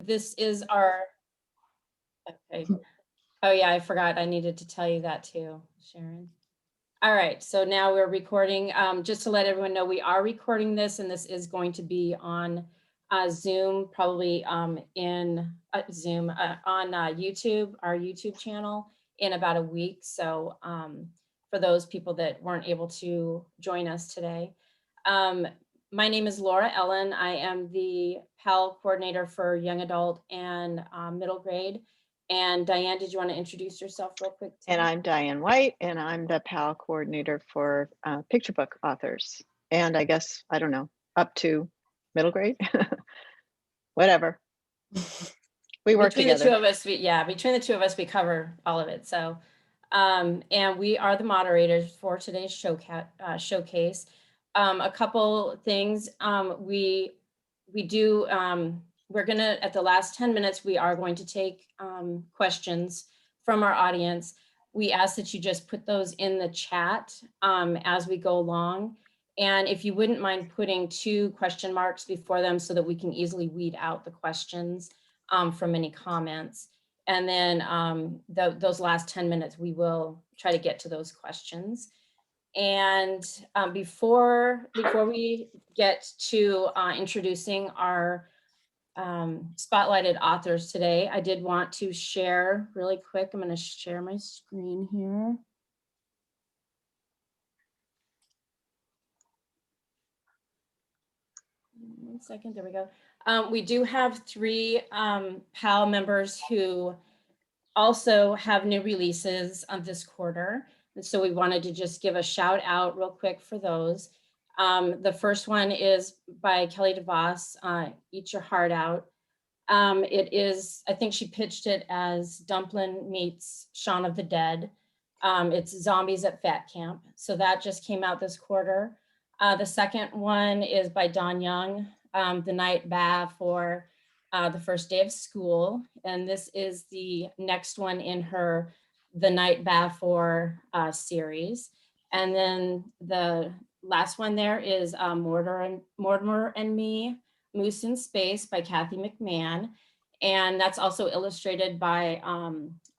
this is our, okay. Oh yeah, I forgot. I needed to tell you that too, Sharon. All right, so now we're recording. Just to let everyone know, we are recording this, and this is going to be on Zoom, probably in Zoom on YouTube, our YouTube channel, in about a week. So for those people that weren't able to join us today. My name is Laura Ellen. I am the PAL coordinator for young adult and middle grade. And Diane, did you want to introduce yourself real quick too? And I'm Diane White, and I'm the PAL coordinator for picture book authors. And I guess, I don't know, up to middle grade, whatever. We work Between together. the two of us, between the two of us, we cover all of it. So, and we are the moderators for today's showcase. A couple things we do. We're gonna, at the last 10 minutes, we are going to take questions from our audience. We ask that you just put those in the chat as we go along. And if you wouldn't mind putting 2 question marks before them so that we can easily weed out the questions from any comments. And then those last 10 minutes, we will try to get to those questions. And before we get to introducing our spotlighted authors today, I did want to share really quick. I'm going to share my screen here. One second, there we go. We do have 3 PAL members who also have new releases on this quarter. And so we wanted to just give a shout out real quick for those. The first one is by Kelly DeVos, Eat Your Heart Out. It is, I think she pitched it as Dumplin' meets Shaun of the Dead. It's Zombies at Fat Camp. So that just came out this quarter. The second one is by Dawn Young, The Night Bath for the first day of school. And this is the next one in her The Night Bath for series. And then the last one there is Mortimer and Me, Moose in Space by Kathy McMahon. And that's also illustrated by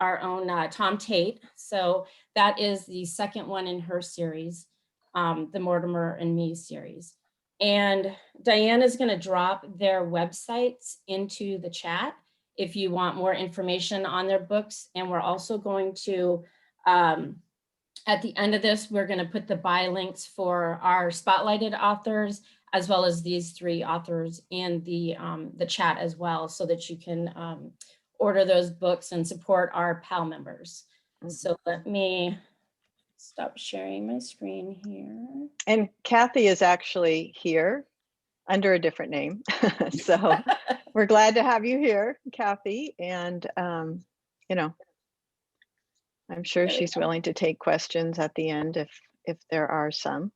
our own Tom Tate. So that is the second one in her series, the Mortimer and Me series. And Diane is going to drop their websites into the chat if you want more information on their books. And we're also going to, at the end of this, we're going to put the buy links for our spotlighted authors, as well as these 3 authors in the chat as well, so that you can order those books and support our PAL members. Mm-hmm. So let me stop sharing my screen here. And Kathy is actually here under a different name. So we're glad to have you here, Kathy. And, you know, I'm sure she's willing to take questions at the end if there are some.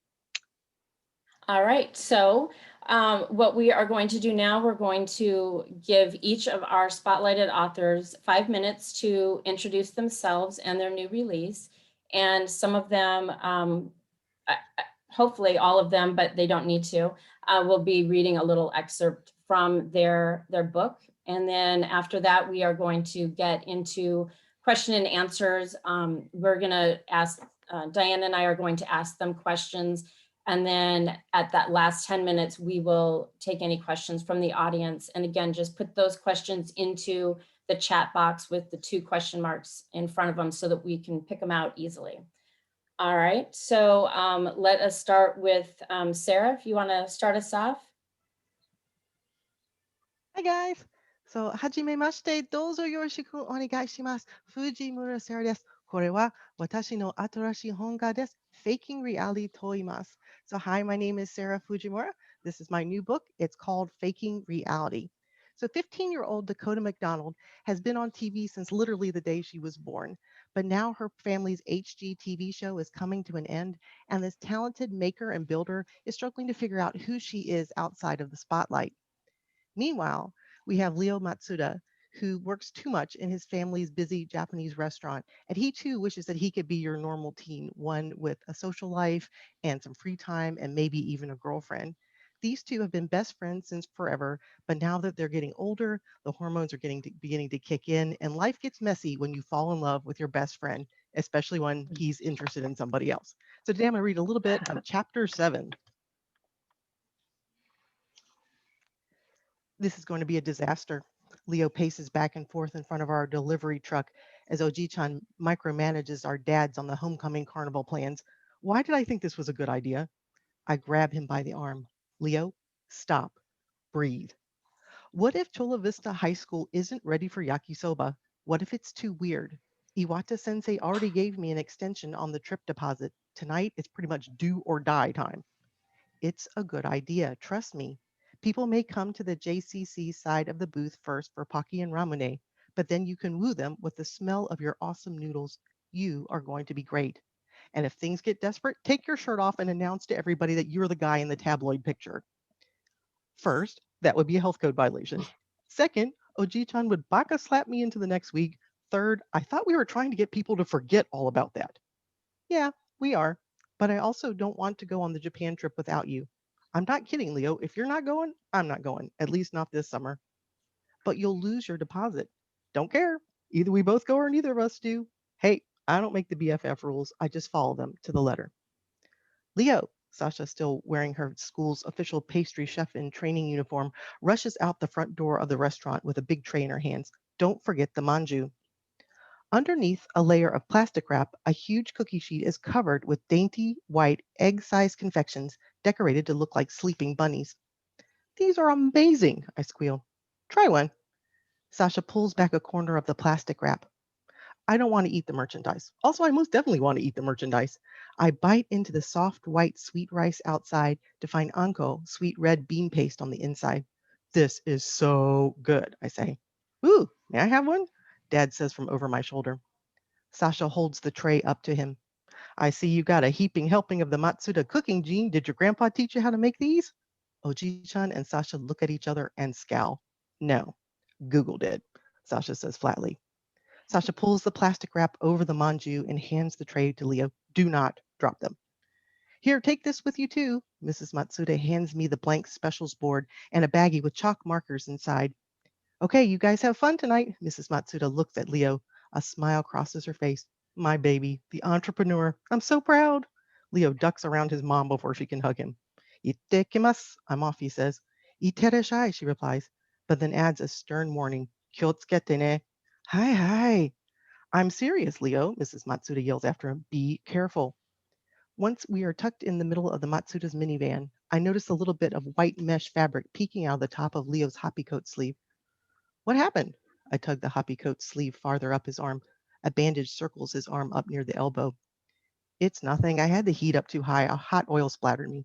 All right, so what we are going to do now, we're going to give each of our spotlighted authors 5 minutes to introduce themselves and their new release. And some of them, hopefully all of them, but they don't need to, will be reading a little excerpt from their book. And then after that, we are going to get into question and answers. We're going to ask, Diane and I are going to ask them questions. And then at that last 10 minutes, we will take any questions from the audience. And again, just put those questions into the chat box with the 2 question marks in front of them so that we can pick them out easily. All right, so let us start with Sarah, if you want to start us off. Hi guys. So, はじめまして。どうぞよろしくお願いします。藤村セラです。これは私の新しい本がです。Faking Reality と言います。So, hi, my name is Sarah Fujimura. This is my new book. It's called Faking Reality. So 15-year-old Dakota McDonald has been on TV since literally the day she was born. But now her family's HGTV show is coming to an end, and this talented maker and builder is struggling to figure out who she is outside of the spotlight. Meanwhile, we have Leo Matsuda, who works too much in his family's busy Japanese restaurant, and he too wishes that he could be your normal teen, one with a social life and some free time and maybe even a girlfriend. These two have been best friends since forever, but now that they're getting older, the hormones are beginning to kick in, and life gets messy when you fall in love with your best friend, especially when he's interested in somebody else. So today I'm going to read a little bit of chapter 7. This is going to be a disaster. Leo paces back and forth in front of our delivery truck as Oji-chan micromanages our dads on the homecoming carnival plans. Why did I think this was a good idea? I grab him by the arm. Leo, stop. Breathe. What if Chola Vista High School isn't ready for yakisoba? What if it's too weird? Iwata sensei already gave me an extension on the trip deposit. Tonight is pretty much do or die time. It's a good idea, trust me. People may come to the JCC side of the booth first for Pocky and Ramune, but then you can woo them with the smell of your awesome noodles. You are going to be great. And if things get desperate, take your shirt off and announce to everybody that you're the guy in the tabloid picture. First, that would be a health code violation. Second, Oji-chan would baka slap me into the next week. Third, I thought we were trying to get people to forget all about that. Yeah, we are. But I also don't want to go on the Japan trip without you. I'm not kidding, Leo. If you're not going, I'm not going, at least not this summer. But you'll lose your deposit. Don't care. Either we both go or neither of us do. Hey, I don't make the BFF rules. I just follow them to the letter. Leo, Sasha, still wearing her school's official pastry chef in training uniform, rushes out the front door of the restaurant with a big tray in her hands. Don't forget the manju. Underneath a layer of plastic wrap, a huge cookie sheet is covered with dainty, white, egg-sized confections decorated to look like sleeping bunnies. These are amazing, I squeal. Try one. Sasha pulls back a corner of the plastic wrap. I don't want to eat the merchandise. Also, I most definitely want to eat the merchandise. I bite into the soft white sweet rice outside to find anko, sweet red bean paste on the inside. This is so good, I say. Ooh, may I have one? Dad says from over my shoulder. Sasha holds the tray up to him. I see you got a heaping helping of the Matsuda cooking gene. Did your grandpa teach you how to make these? Oji-chan and Sasha look at each other and scowl. No, Google did, Sasha says flatly. Sasha pulls the plastic wrap over the manju and hands the tray to Leo. Do not drop them. Here, take this with you too. Mrs. Matsuda hands me the blank specials board and a baggie with chalk markers inside. Okay, you guys have fun tonight. Mrs. Matsuda looks at Leo. A smile crosses her face. My baby, the entrepreneur. I'm so proud. Leo ducks around his mom before she can hug him. Ittekimasu. I'm off, he says. Iterashai, she replies, but then adds a stern warning. Kyotsukete ne. Hi, hi. I'm serious, Leo, Mrs. Matsuda yells after him. Be careful. Once we are tucked in the middle of the Matsuda's minivan, I notice a little bit of white mesh fabric peeking out of the top of Leo's hoppy coat sleeve. What happened? I tug the hoppy coat sleeve farther up his arm. A bandage circles his arm up near the elbow. It's nothing. I had the heat up too high. A hot oil splattered me.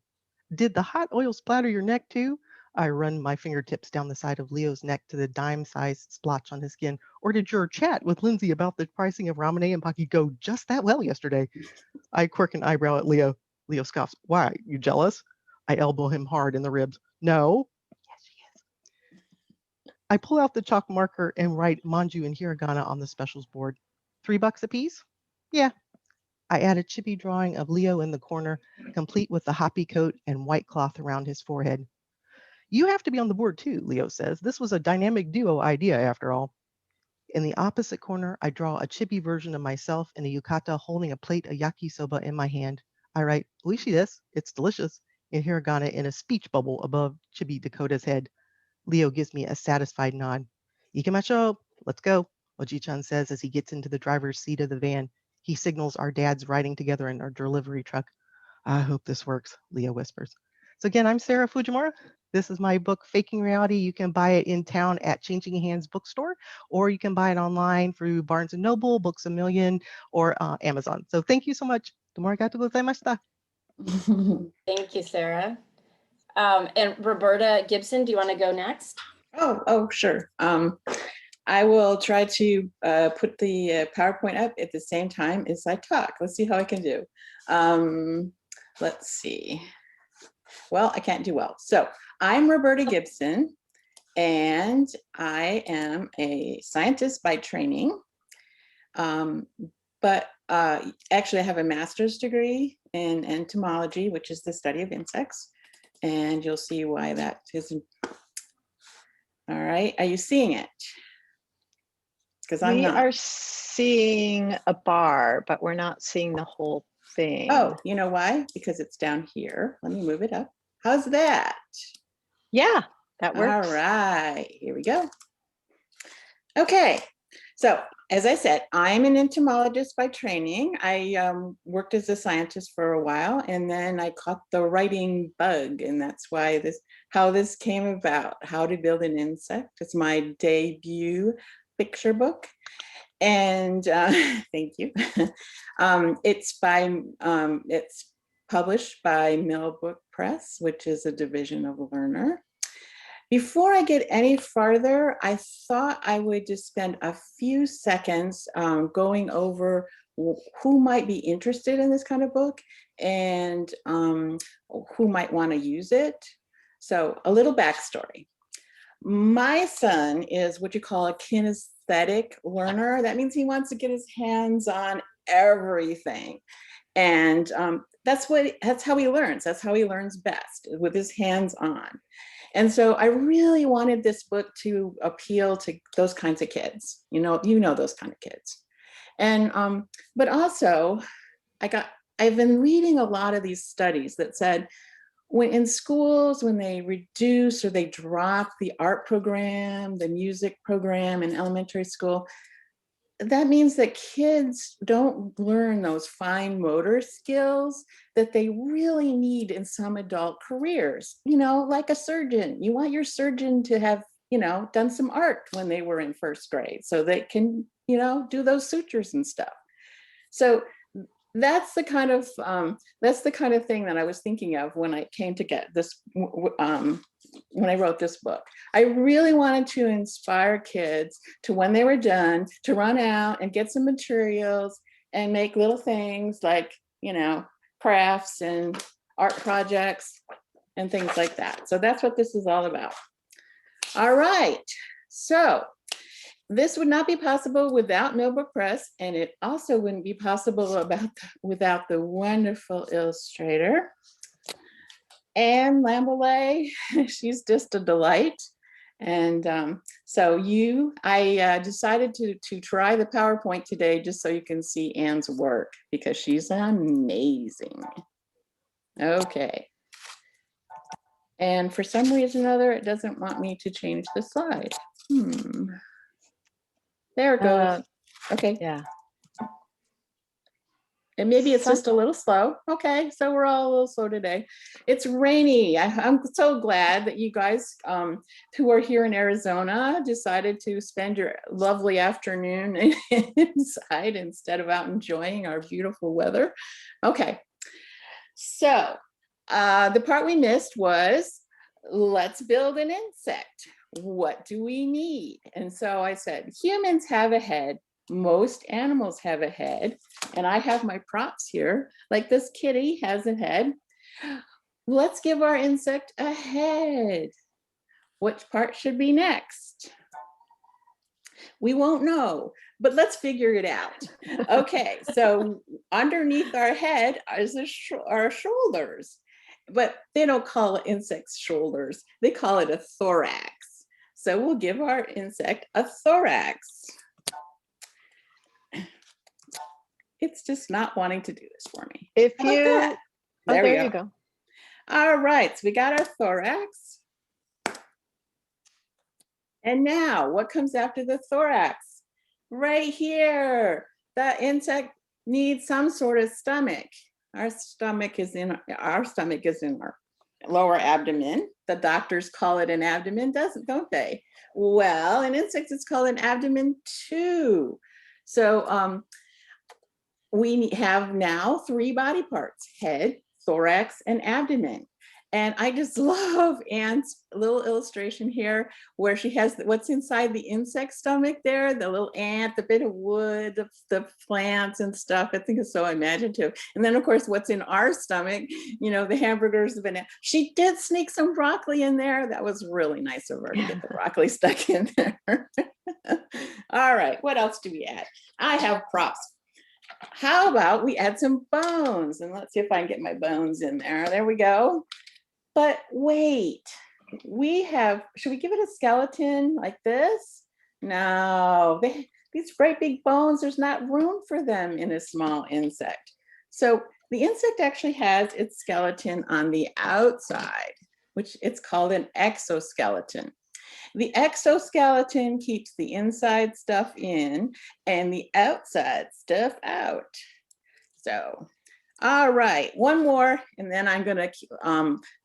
Did the hot oil splatter your neck too? I run my fingertips down the side of Leo's neck to the dime-sized splotch on his skin. Or did your chat with Lindsay about the pricing of Ramune and Pocky go just that well yesterday? I quirk an eyebrow at Leo. Leo scoffs. Why? You jealous? I elbow him hard in the ribs. No. Yes, she is. I pull out the chalk marker and write Manju and Hiragana on the specials board. $3 a piece? Yeah. I add a chibi drawing of Leo in the corner, complete with the hoppy coat and white cloth around his forehead. You have to be on the board too, Leo says. This was a dynamic duo idea after all. In the opposite corner, I draw a chibi version of myself in a yukata holding a plate of yakisoba in my hand. I write, Oishi desu, it's delicious, in hiragana in a speech bubble above Chibi Dakota's head. Leo gives me a satisfied nod. Ikimashou, let's go, Oji-chan says as he gets into the driver's seat of the van. He signals our dads riding together in our delivery truck. I hope this works, Leo whispers. So again, I'm Sarah Fujimura. This is my book, Faking Reality. You can buy it in town at Changing Hands Bookstore, or you can buy it online through Barnes & Noble, Books A Million, or Amazon. So thank you so much. Domo arigatou gozaimashita. Thank you, Sarah. And Roberta Gibson, do you want to go next? Oh, sure. I will try to put the PowerPoint up at the same time as I talk. Let's see how I can do. Let's see. Well, I can't do well. So I'm Roberta Gibson, and I am a scientist by training. But actually I have a master's degree in entomology, which is the study of insects. And you'll see why that isn't. All right, are you seeing it? Because I'm We not. are seeing a bar, but we're not seeing the whole thing. Oh, you know why? Because it's down here. Let me move it up. How's that? Yeah, that All works. right, here we go. Okay, so as I said, I'm an entomologist by training. I worked as a scientist for a while, and then I caught the writing bug, and that's why how this came about, How to Build an Insect. It's my debut picture book, and thank you. It's published by Millbrook Press, which is a division of Learner. Before I get any farther, I thought I would just spend a few seconds going over who might be interested in this kind of book and who might want to use it. So a little backstory. My son is what you call a kinesthetic learner. That means he wants to get his hands on everything. And that's how he learns. That's how he learns best, with his hands on. And so I really wanted this book to appeal to those kinds of kids. You know those kind of kids. And but also I've been reading a lot of these studies that said when in schools, when they reduce or they drop the art program, the music program in elementary school, that means that kids don't learn those fine motor skills that they really need in some adult careers. Like a surgeon. You want your surgeon to have, done some art when they were in first grade so they can, do those sutures and stuff. So that's the kind of thing that I was thinking of when I came to get this, when I wrote this book. I really wanted to inspire kids to, when they were done, to run out and get some materials and make little things like, crafts and art projects and things like that. So that's what this is all about. All right, so this would not be possible without Millbrook Press, and it also wouldn't be possible without the wonderful illustrator, Anne Lambolet. She's just a delight. And I decided to try the PowerPoint today just so you can see Anne's work, because she's amazing. Okay. And for some reason or other, it doesn't want me to change the slide. There it goes. Okay. Yeah. And maybe it's just a little slow. Okay, so we're all a little slow today. It's rainy. I'm so glad that you guys who are here in Arizona decided to spend your lovely afternoon inside instead of out enjoying our beautiful weather. Okay, so the part we missed was, let's build an insect. What do we need? And so I said, humans have a head. Most animals have a head, and I have my props here, like this kitty has a head. Let's give our insect a head. Which part should be next? We won't know, but let's figure it out. Okay, so underneath our head is our shoulders, but they don't call insects shoulders. They call it a thorax. So we'll give our insect a thorax. It's just not wanting to do this for me. If How about you, that? there we you go. All right, so we got our thorax. And now what comes after the thorax? Right here, the insect needs some sort of stomach. Our stomach is in our lower abdomen. The doctors call it an abdomen, don't they? Well, in insects, it's called an abdomen too. So we have now 3 body parts: head, thorax, and abdomen. And I just love Anne's little illustration here where she has what's inside the insect stomach there, the little ant, the bit of wood, the plants and stuff. I think it's so imaginative. And then of course, what's in our stomach, the hamburgers, the banana. She did sneak some broccoli in there. That was really nice of her to get the broccoli stuck in there. All right, what else do we add? I have props. How about we add some bones? And let's see if I can get my bones in there. There we go. But wait, should we give it a skeleton like this? No, these great big bones, there's not room for them in a small insect. So the insect actually has its skeleton on the outside, which it's called an exoskeleton. The exoskeleton keeps the inside stuff in and the outside stuff out. So, all right, one more, and then I'm gonna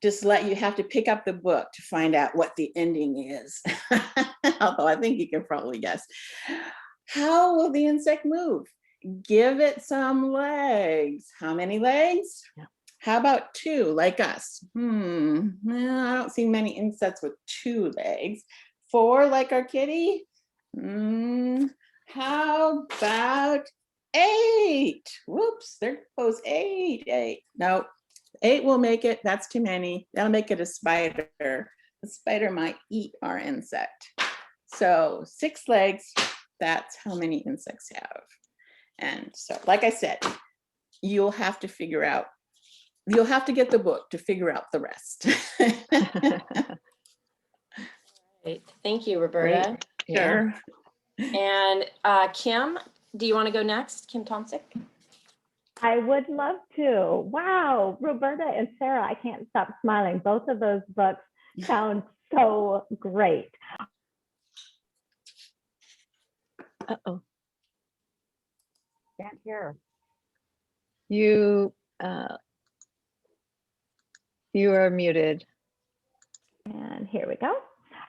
just let you have to pick up the book to find out what the ending is. Although I think you can probably guess. How will the insect move? Give it some legs. How many legs? Yeah. How about 2, like us? Well, I don't see many insects with 2 legs. 4, like our kitty? How about 8? Whoops, there goes 8. 8. No, 8 will make it. That's too many. That'll make it a spider. The spider might eat our insect. So 6 legs, that's how many insects have. And so, like I said, you'll have to get the book to figure out the rest. Great. Thank you, Roberta. Yeah. Sure. And Kim, do you want to go next? Kim Tomsic? I would love to. Wow, Roberta and Sarah, I can't stop smiling. Both of those books sound so great. Uh-oh. Can't hear. You are muted. And here we go.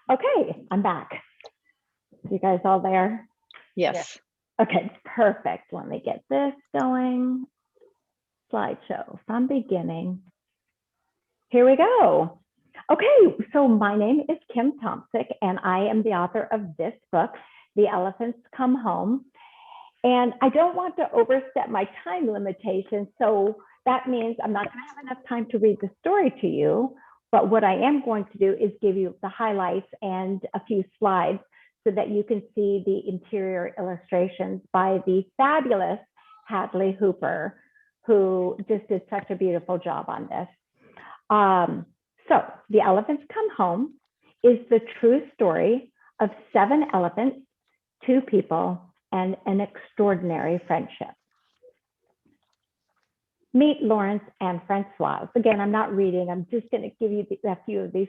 Okay, I'm back. You guys all there? Yes. Okay, perfect. Let me get this going. Slideshow from beginning. Here we go. Okay, so my name is Kim Tomsic, and I am the author of this book, The Elephants Come Home. And I don't want to overstep my time limitation, so that means I'm not going to have enough time to read the story to you. But what I am going to do is give you the highlights and a few slides so that you can see the interior illustrations by the fabulous Hadley Hooper, who just did such a beautiful job on this. So The Elephants Come Home is the true story of 7 elephants, 2 people, and an extraordinary friendship. Meet Lawrence and Francoise. Again, I'm not reading, I'm just going to give you a few of these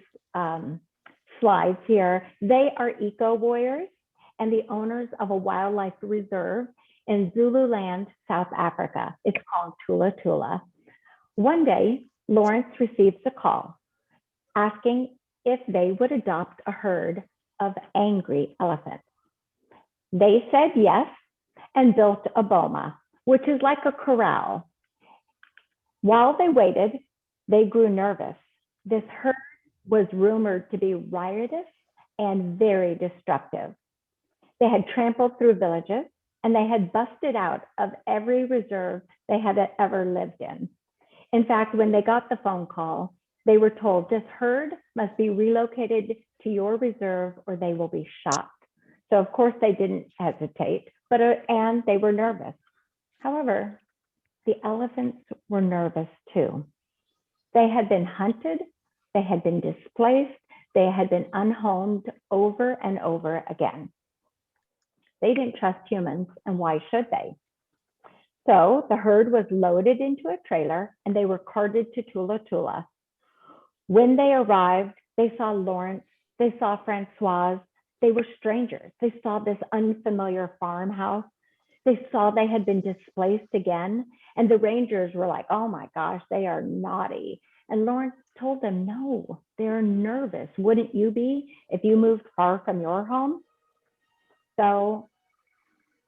slides here. They are eco-warriors and the owners of a wildlife reserve in Zululand, South Africa. It's called Tula Tula. One day, Lawrence receives a call asking if they would adopt a herd of angry elephants. They said yes and built a boma, which is like a corral. While they waited, they grew nervous. This herd was rumored to be riotous and very destructive. They had trampled through villages and they had busted out of every reserve they had ever lived in. In fact, when they got the phone call, they were told this herd must be relocated to your reserve or they will be shot. So of course they didn't hesitate, and they were nervous. However, the elephants were nervous too. They had been hunted, they had been displaced, they had been unhomed over and over again. They didn't trust humans, and why should they? So the herd was loaded into a trailer and they were carted to Tula Tula. When they arrived, they saw Lawrence, they saw Francoise, they were strangers. They saw this unfamiliar farmhouse. They saw they had been displaced again. And the rangers were like, oh my gosh, they are naughty. And Lawrence told them, no, they're nervous. Wouldn't you be if you moved far from your home? So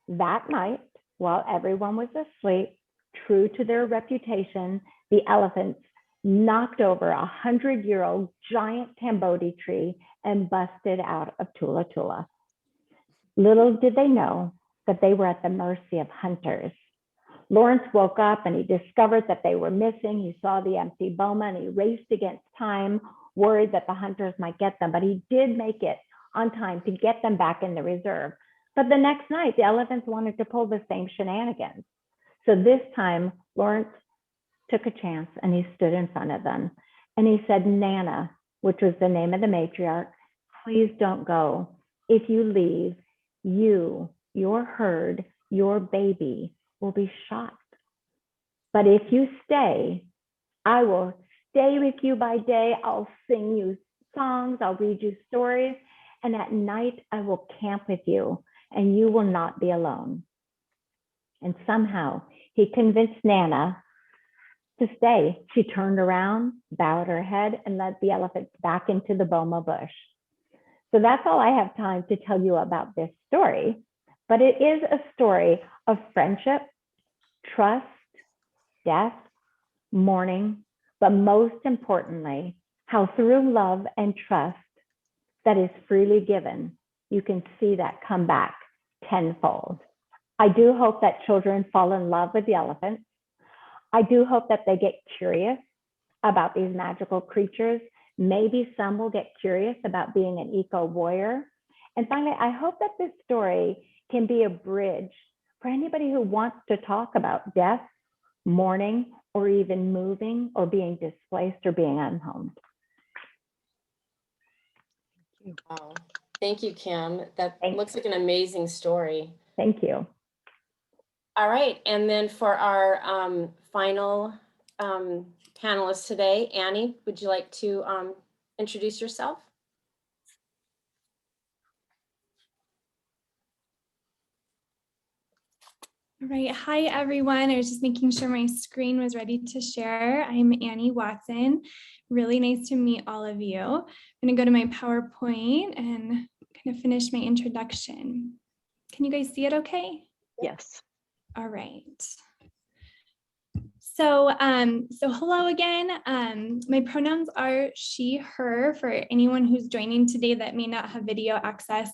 that night, while everyone was asleep, true to their reputation, the elephants knocked over a 100-year-old giant tamboti tree and busted out of Tula Tula. Little did they know that they were at the mercy of hunters. Lawrence woke up and he discovered that they were missing. He saw the empty boma and he raced against time, worried that the hunters might get them, but he did make it on time to get them back in the reserve. But the next night, the elephants wanted to pull the same shenanigans. So this time, Lawrence took a chance and he stood in front of them. And he said, Nana, which was the name of the matriarch, please don't go. If you leave, you, your herd, your baby will be shot. But if you stay, I will stay with you by day. I'll sing you songs. I'll read you stories. And at night, I will camp with you, and you will not be alone. And somehow he convinced Nana to stay. She turned around, bowed her head, and led the elephant back into the boma bush. So that's all I have time to tell you about this story. But it is a story of friendship, trust, death, mourning, but most importantly, how through love and trust that is freely given, you can see that come back tenfold. I do hope that children fall in love with the elephants. I do hope that they get curious about these magical creatures. Maybe some will get curious about being an eco-warrior. And finally, I hope that this story can be a bridge for anybody who wants to talk about death, mourning, or even moving or being displaced or being unhomed. Wow. Thank you, Kim. That Thanks. looks like an amazing story. Thank you. All right, and then for our final panelist today, Annie, would you like to introduce yourself? All right. Hi, everyone. I was just making sure my screen was ready to share. I'm Annie Watson. Really nice to meet all of you. I'm going to go to my PowerPoint and kind of finish my introduction. Can you guys see it okay? Yes. All right. So hello again. My pronouns are she, her, for anyone who's joining today that may not have video access.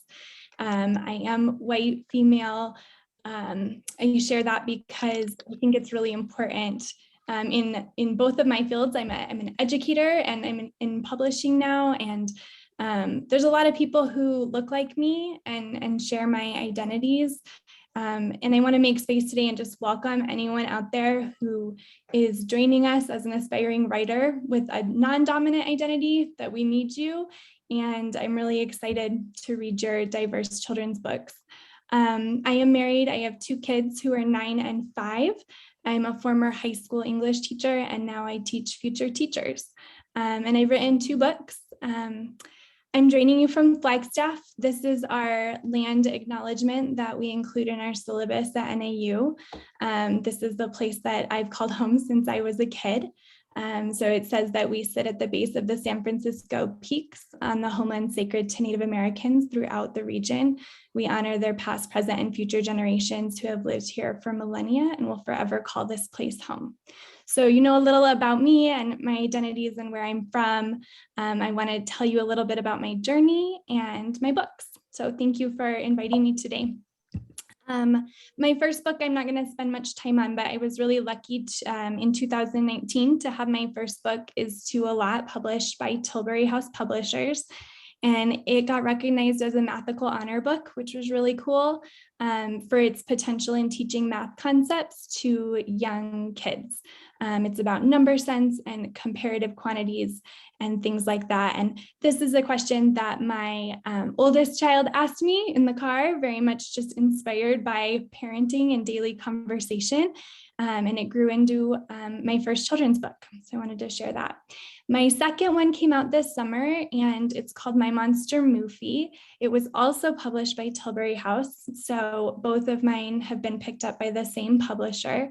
I am white, female. I share that because I think it's really important. In both of my fields, I'm an educator and I'm in publishing now. And there's a lot of people who look like me and share my identities. And I want to make space today and just welcome anyone out there who is joining us as an aspiring writer with a non-dominant identity, that we need you. And I'm really excited to read your diverse children's books. I am married. I have 2 kids who are 9 and 5. I'm a former high school English teacher, and now I teach future teachers. And I've written 2 books. I'm joining you from Flagstaff. This is our land acknowledgement that we include in our syllabus at NAU. This is the place that I've called home since I was a kid. So it says that we sit at the base of the San Francisco Peaks on the homeland sacred to Native Americans throughout the region. We honor their past, present, and future generations who have lived here for millennia and will forever call this place home. So you know a little about me and my identities and where I'm from. I want to tell you a little bit about my journey and my books. So thank you for inviting me today. My first book, I'm not going to spend much time on, but I was really lucky in 2019 to have my first book, Is To a Lot, published by Tilbury House Publishers. And it got recognized as a mathical honor book, which was really cool for its potential in teaching math concepts to young kids. It's about number sense and comparative quantities and things like that. And this is a question that my oldest child asked me in the car, very much just inspired by parenting and daily conversation. And it grew into my first children's book. So I wanted to share that. My second one came out this summer, and it's called My Monster Moofy. It was also published by Tilbury House. So both of mine have been picked up by the same publisher.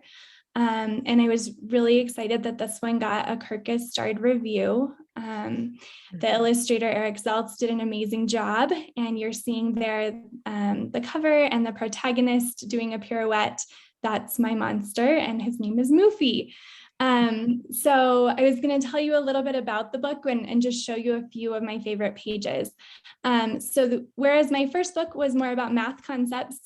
And I was really excited that this one got a Kirkus starred review. The illustrator, Eric Zeltz, did an amazing job. And you're seeing there the cover and the protagonist doing a pirouette. That's my monster, and his name is Moofy. So I was going to tell you a little bit about the book and just show you a few of my favorite pages. Whereas my first book was more about math concepts,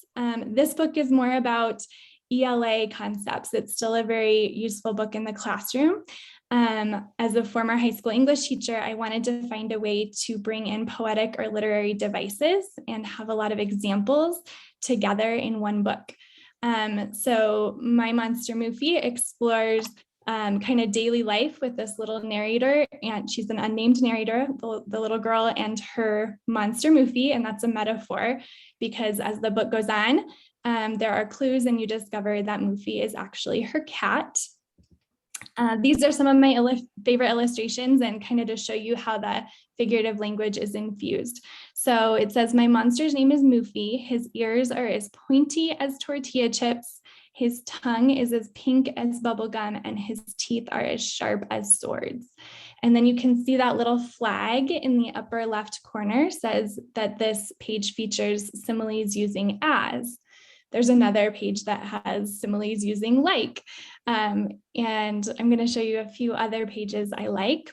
this book is more about ELA concepts. It's still a very useful book in the classroom. As a former high school English teacher, I wanted to find a way to bring in poetic or literary devices and have a lot of examples together in one book. So My Monster Moofy explores kind of daily life with this little narrator, and she's an unnamed narrator, the little girl and her monster Mufi, and that's a metaphor because as the book goes on, there are clues and you discover that Mufi is actually her cat. These are some of my favorite illustrations and kind of to show you how the figurative language is infused. So it says, my monster's name is Mufi. His ears are as pointy as tortilla chips. His tongue is as pink as bubblegum, and his teeth are as sharp as swords. And then you can see that little flag in the upper left corner says that this page features similes using as. There's another page that has similes using like, and I'm going to show you a few other pages I like.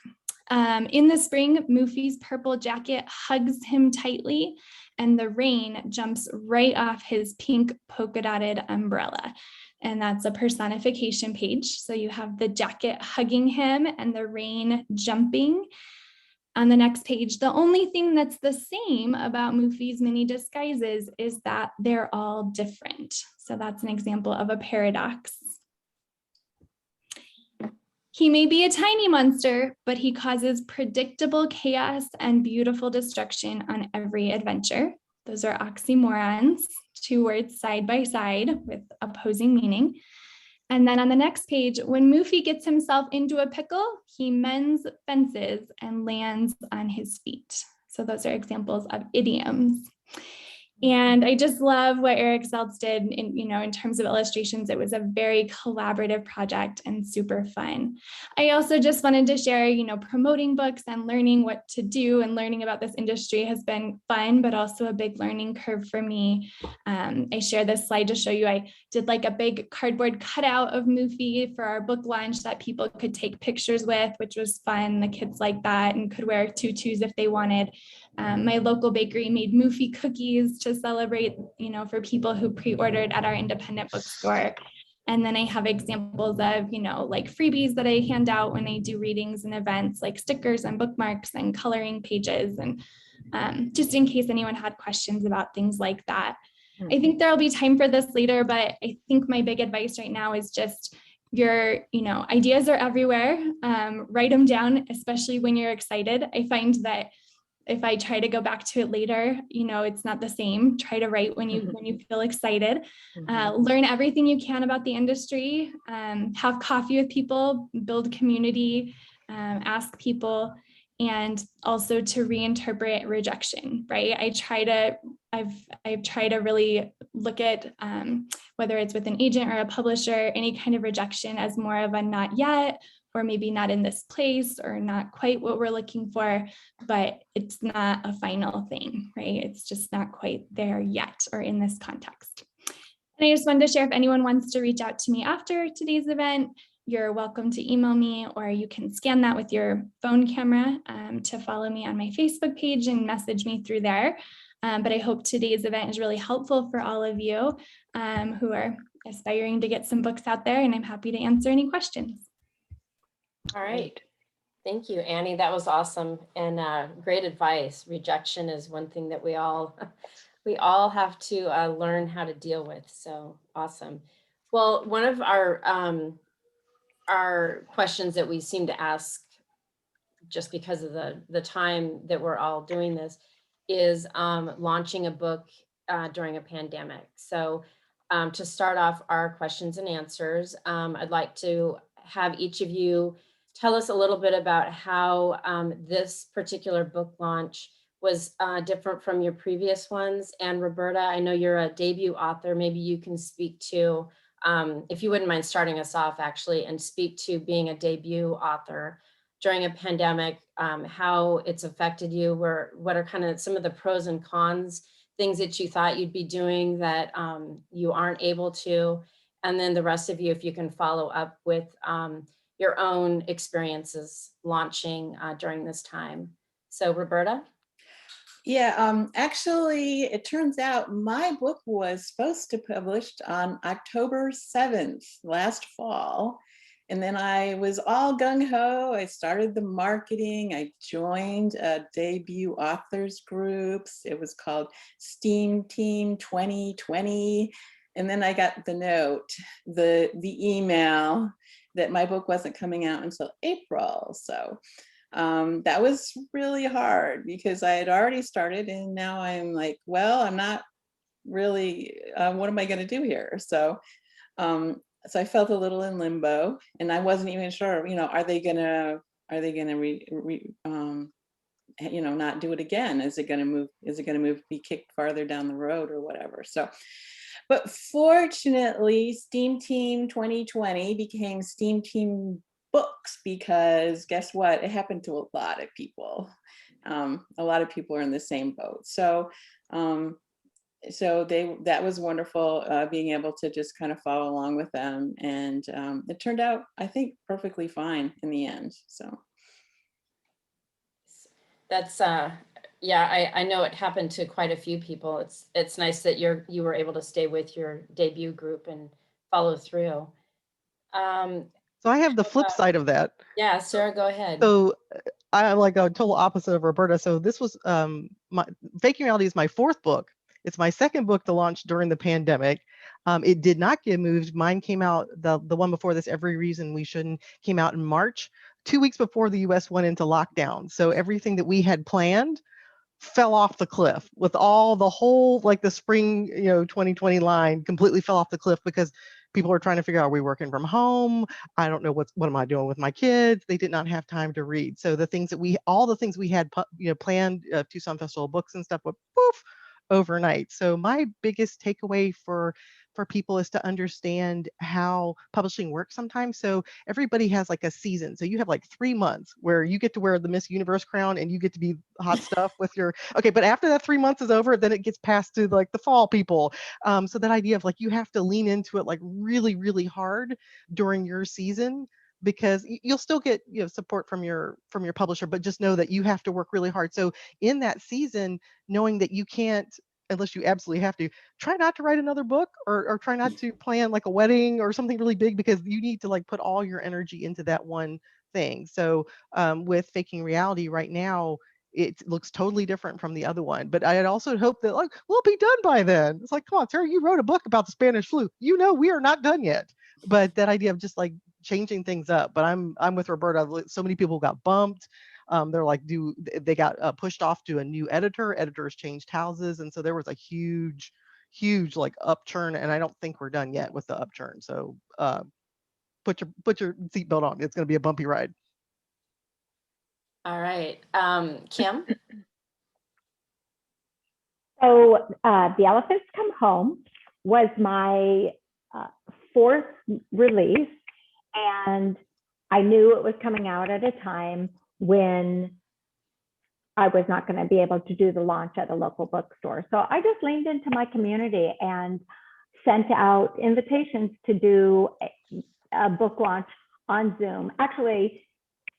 In the spring, Mufi's purple jacket hugs him tightly, and the rain jumps right off his pink polka dotted umbrella. And that's a personification page. So you have the jacket hugging him and the rain jumping. On the next page, the only thing that's the same about Mufi's many disguises is that they're all different. So that's an example of a paradox. He may be a tiny monster, but he causes predictable chaos and beautiful destruction on every adventure. Those are oxymorons, two words side by side with opposing meaning. And then on the next page, when Mufi gets himself into a pickle, he mends fences and lands on his feet. So those are examples of idioms. And I just love what Eric Seltz did in terms of illustrations. It was a very collaborative project and super fun. I also just wanted to share, promoting books and learning what to do and learning about this industry has been fun, but also a big learning curve for me. I share this slide to show you, I did like a big cardboard cutout of Mufi for our book launch that people could take pictures with, which was fun. The kids liked that and could wear tutus if they wanted. My local bakery made Mufi cookies to celebrate, for people who pre-ordered at our independent bookstore. And then I have examples of, like freebies that I hand out when I do readings and events, like stickers and bookmarks and coloring pages. And just in case anyone had questions about things like that. I think there'll be time for this later, but I think my big advice right now is just your, ideas are everywhere. Write them down, especially when you're excited. I find that if I try to go back to it later, it's not the same. Try to write when you feel excited. Learn everything you can about the industry. Have coffee with people, build community, ask people, and also to reinterpret rejection. Right? I've tried to really look at whether it's with an agent or a publisher, any kind of rejection as more of a not yet, or maybe not in this place, or not quite what we're looking for, but it's not a final thing, right? It's just not quite there yet, or in this context. And I just wanted to share, if anyone wants to reach out to me after today's event, you're welcome to email me, or you can scan that with your phone camera to follow me on my Facebook page and message me through there. But I hope today's event is really helpful for all of you who are aspiring to get some books out there, and I'm happy to answer any questions. All right. Thank you, Annie. That was awesome and great advice. Rejection is one thing that we all have to learn how to deal with. So awesome. Well, one of our questions that we seem to ask, just because of the time that we're all doing this, is launching a book during a pandemic. So to start off our questions and answers, I'd like to have each of you tell us a little bit about how this particular book launch was different from your previous ones. And Roberta, I know you're a debut author. Maybe you can speak to, if you wouldn't mind starting us off actually, and speak to being a debut author during a pandemic, how it's affected you, what are kind of some of the pros and cons, things that you thought you'd be doing that you aren't able to. And then the rest of you, if you can follow up with your own experiences launching during this time. So Roberta? Yeah, actually, it turns out my book was supposed to be published on October 7th, last fall. And then I was all gung-ho. I started the marketing. I joined a debut authors groups. It was called STEAM Team 2020. And then I got the note, the email, that my book wasn't coming out until April. So that was really hard because I had already started and now I'm like, well, I'm not really, what am I going to do here? So I felt a little in limbo, and I wasn't even sure, are they gonna not do it again? Is it gonna move, be kicked farther down the road or whatever? So, but fortunately, STEAM Team 2020 became STEAM Team Books, because guess what? It happened to a lot of people. A lot of people are in the same boat. So, that was wonderful, being able to just kind of follow along with them, and it turned out, I think, perfectly fine in the end. So That's yeah, I know it happened to quite a few people. It's nice that you were able to stay with your debut group and follow through. So I have the flip side of that. Yeah, Sarah, go ahead. So I'm like a total opposite of Roberta. So this was my Faking Reality is my fourth book. It's my second book to launch during the pandemic. It did not get moved. Mine came out, the one before this, Every Reason We Shouldn't, came out in March, 2 weeks before the US went into lockdown. So everything that we had planned fell off the cliff with the whole, like the spring, 2020 line completely fell off the cliff because people are trying to figure out, are we working from home? I don't know what am I doing with my kids? They did not have time to read. So all the things we had, planned, Tucson Festival of Books and stuff, went poof overnight. So my biggest takeaway for people is to understand how publishing works sometimes. So everybody has like a season. So you have like 3 months where you get to wear the Miss Universe crown and you get to be hot stuff with your, okay, but after that 3 months is over, then it gets passed to like the fall people. So that idea of like, you have to lean into it like really, really hard during your season, because you'll still get support from your publisher, but just know that you have to work really hard. So in that season, knowing that you can't, unless you absolutely have to, try not to write another book, or try not to plan like a wedding or something really big, because you need to like put all your energy into that one thing. So with Faking Reality right now, it looks totally different from the other one, but I had also hoped that like we'll be done by then. It's like, come on, Terry, you wrote a book about the Spanish flu. We are not done yet. But that idea of just like changing things up. But I'm with Roberta. So many people got bumped. They're like, they got pushed off to a new editor. Editors changed houses, and so there was a huge like upturn. And I don't think we're done yet with the upturn. So put your seatbelt on. It's going to be a bumpy ride. All right, Kim. So The Elephants Come Home was my fourth release, and I knew it was coming out at a time when I was not going to be able to do the launch at a local bookstore. So I just leaned into my community and sent out invitations to do a book launch on Zoom. Actually,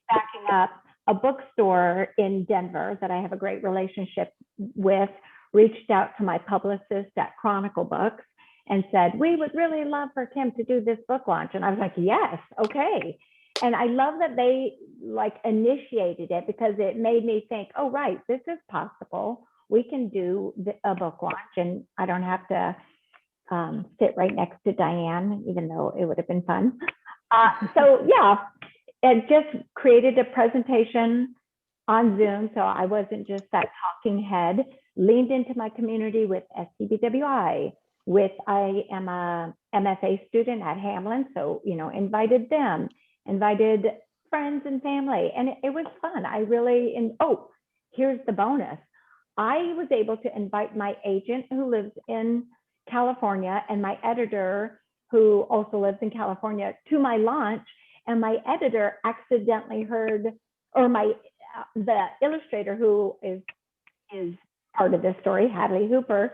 backing up, a bookstore in Denver that I have a great relationship with reached out to my publicist at Chronicle Books and said, we would really love for Kim to do this book launch. And I was like, yes, okay. And I love that they like initiated it, because it made me think, oh, right, this is possible. We can do a book launch, and I don't have to sit right next to Diane, even though it would have been fun. So yeah, it just created a presentation on Zoom. So I wasn't just that talking head, leaned into my community with SCBWI, I am a MFA student at Hamlin. So, invited them, invited friends and family, and it was fun. Here's the bonus. I was able to invite my agent who lives in California and my editor who also lives in California to my launch. And my editor accidentally heard, or the illustrator who is part of this story, Hadley Hooper,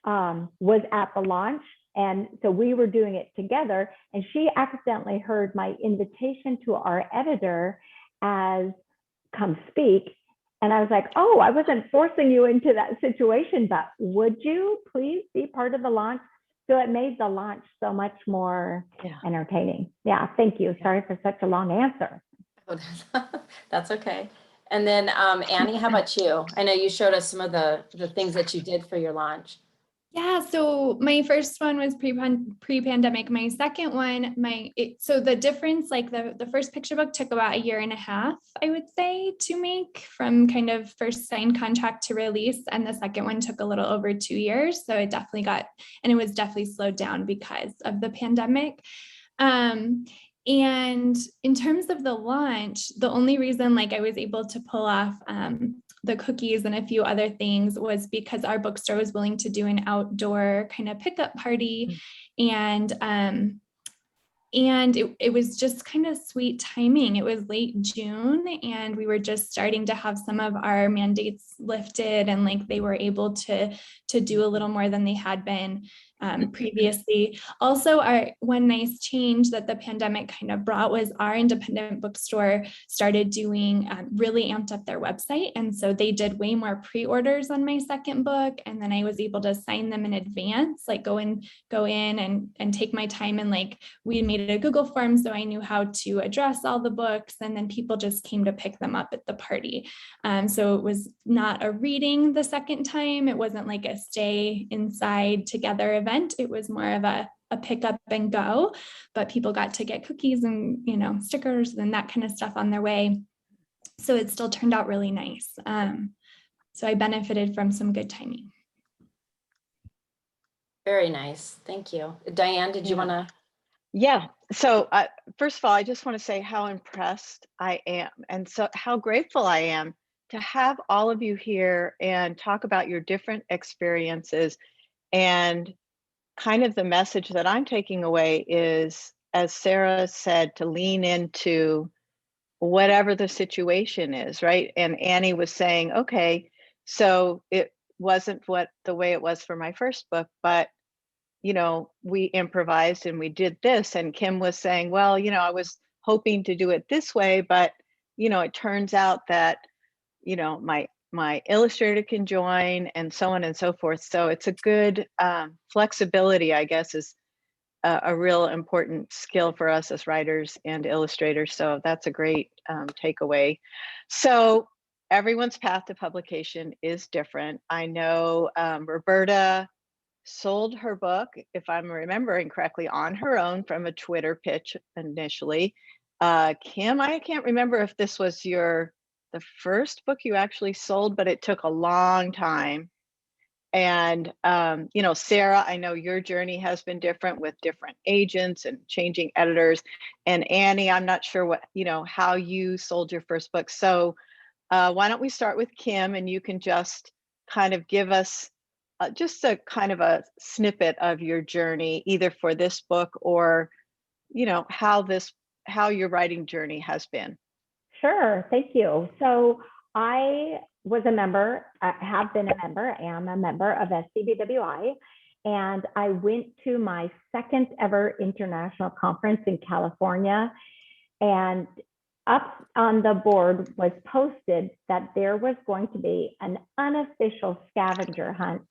was at the launch. And so we were doing it together, and she accidentally heard my invitation to our editor as come speak. And I was like, oh, I wasn't forcing you into that situation, but would you please be part of the launch? So it made the launch so much more entertaining. Yeah, thank you. Sorry for such a long answer. That's okay. And then Annie, how about you? I know you showed us some of the things that you did for your launch. Yeah, so my first one was pre-pandemic. My second one, so the difference, like the first picture book took about 1.5 years, I would say, to make from kind of first signed contract to release. And the second one took a little over 2 years. So it definitely and it was definitely slowed down because of the pandemic. And in terms of the launch, the only reason like I was able to pull off the cookies and a few other things was because our bookstore was willing to do an outdoor kind of pickup party. And it was just kind of sweet timing. It was late June and we were just starting to have some of our mandates lifted, and like they were able to do a little more than they had been previously. Also, one nice change that the pandemic kind of brought was our independent bookstore started doing really amped up their website. And so they did way more pre-orders on my second book. And then I was able to sign them in advance, like go in and take my time. And like we made a Google form, so I knew how to address all the books. And then people just came to pick them up at the party. So it was not a reading the second time. It wasn't like a stay inside together event. It was more of a pick up and go, but people got to get cookies and, stickers and that kind of stuff on their way. So it still turned out really nice. So I benefited from some good timing. Very nice. Thank you. Diane, did you want to? Yeah. So first of all, I just want to say how impressed I am, and so how grateful I am to have all of you here and talk about your different experiences. And kind of the message that I'm taking away is, as Sarah said, to lean into whatever the situation is, right? And Annie was saying, okay, so it wasn't the way it was for my first book, but we improvised and we did this. And Kim was saying, well, I was hoping to do it this way, but it turns out that my illustrator can join, and so on and so forth. So it's a good flexibility, I guess, is a real important skill for us as writers and illustrators. So that's a great takeaway. So everyone's path to publication is different. I know Roberta sold her book, if I'm remembering correctly, on her own from a Twitter pitch initially. Kim, I can't remember if this was the first book you actually sold, but it took a long time. And, Sarah, I know your journey has been different with different agents and changing editors. And Annie, I'm not sure how you sold your first book. So why don't we start with Kim, and you can just kind of give us just a kind of a snippet of your journey, either for this book or, how your writing journey has been. Sure, thank you. So I was a member, I have been a member, I am a member of SCBWI, and I went to my second ever international conference in California, and up on the board was posted that there was going to be an unofficial scavenger hunt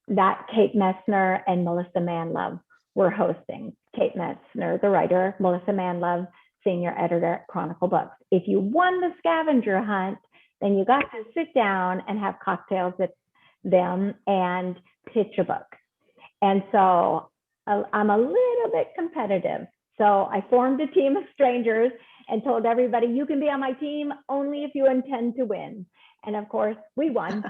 that Kate Messner and Melissa Manlove were hosting. Kate Messner, the writer, Melissa Manlove, senior editor at Chronicle Books. If you won the scavenger hunt, then you got to sit down and have cocktails with them and pitch a book. And so I'm a little bit competitive. So I formed a team of strangers and told everybody, you can be on my team only if you intend to win. And of course, we won.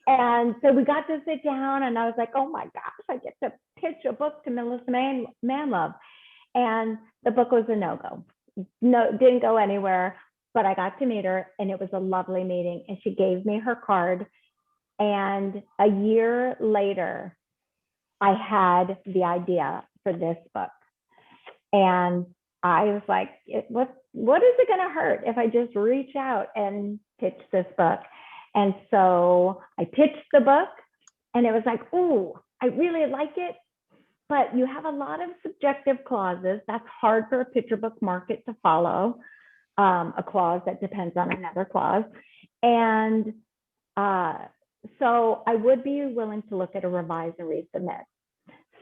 And so we got to sit down, and I was like, oh my gosh, I get to pitch a book to Melissa Manlove. And the book was a no-go. No, didn't go anywhere, but I got to meet her, and it was a lovely meeting. And she gave me her card. And a year later, I had the idea for this book. And I was like, what is it going to hurt if I just reach out and pitch this book? And so I pitched the book, and it was like, ooh, I really like it, but you have a lot of subjective clauses. That's hard for a picture book market to follow, a clause that depends on another clause. And so I would be willing to look at a revise and resubmit.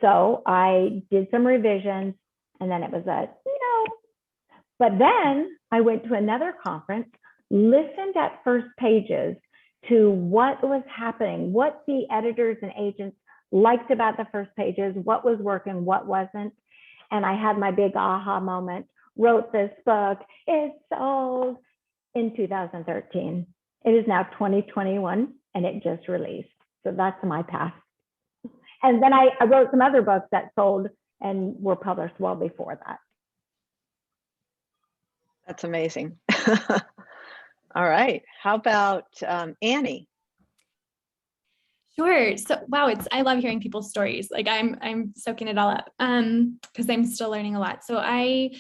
So I did some revisions, and then it was but then I went to another conference, listened at first pages, to what was happening, what the editors and agents liked about the first pages, what was working, what wasn't. And I had my big aha moment, wrote this book, it sold in 2013. It is now 2021 and it just released. So that's my path. And then I wrote some other books that sold and were published well before that. That's amazing. All right. How about Annie? Sure. So wow, I love hearing people's stories. Like I'm soaking it all up because I'm still learning a lot. So I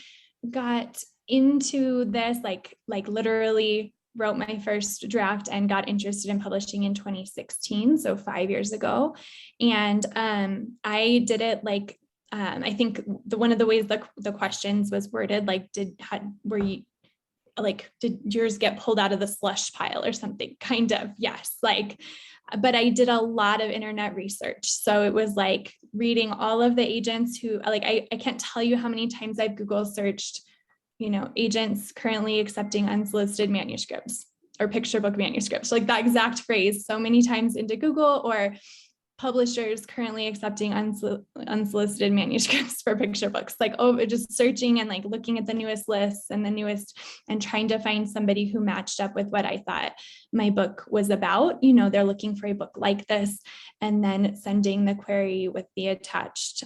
got into this like literally wrote my first draft and got interested in publishing in 2016, so 5 years ago. And I did it like I think one of the ways the questions was worded, like did yours get pulled out of the slush pile or something? Kind of, yes. But I did a lot of internet research. So it was like reading all of the agents who I can't tell you how many times I've Google searched, agents currently accepting unsolicited manuscripts or picture book manuscripts, like that exact phrase so many times into Google, or publishers currently accepting unsolicited manuscripts for picture books, just searching and looking at the newest lists and and trying to find somebody who matched up with what I thought my book was about. They're looking for a book like this, and then sending the query with the attached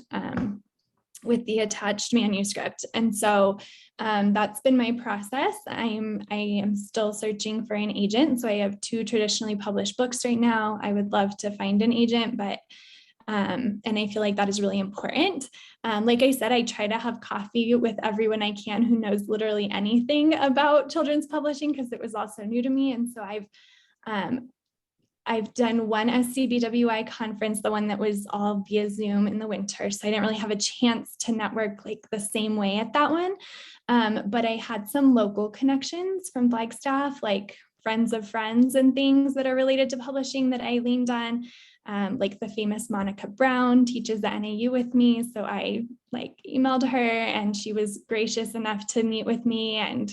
manuscript. And so that's been my process. I am still searching for an agent. So I have 2 traditionally published books right now. I would love to find an agent, but and I feel like that is really important. Like I said, I try to have coffee with everyone I can who knows literally anything about children's publishing, because it was also new to me. And so I've done one SCBWI conference, the one that was all via Zoom in the winter. So I didn't really have a chance to network the same way at that one. But I had some local connections from Flagstaff, like friends of friends and things that are related to publishing that I leaned on. Like the famous Monica Brown teaches at NAU with me. So I emailed her and she was gracious enough to meet with me and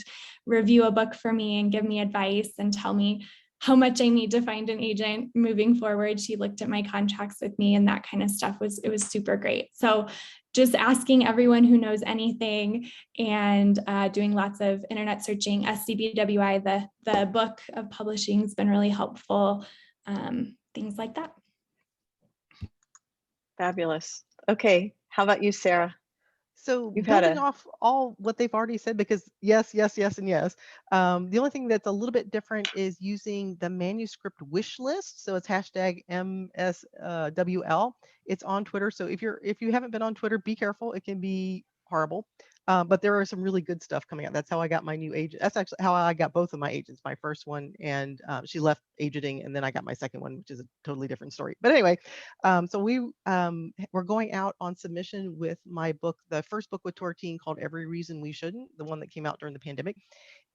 review a book for me and give me advice and tell me how much I need to find an agent moving forward. She looked at my contracts with me and that kind of stuff. It was super great. So just asking everyone who knows anything and doing lots of internet searching. SCBWI, the book of publishing, has been really helpful. Things like that. Fabulous. Okay. How about you, Sarah? So You've had building off all what they've already said, because yes, yes, yes, and yes. The only thing that's a little bit different is using the manuscript wish list. So it's hashtag MSWL. It's on Twitter. So if you haven't been on Twitter, be careful. It can be horrible. But there are some really good stuff coming out. That's how I got my new agent. That's actually how I got both of my agents. My first one, and she left agenting, and then I got my second one, which is a totally different story. But anyway, so we're going out on submission with my book, the first book with Tortine, called Every Reason We Shouldn't, the one that came out during the pandemic.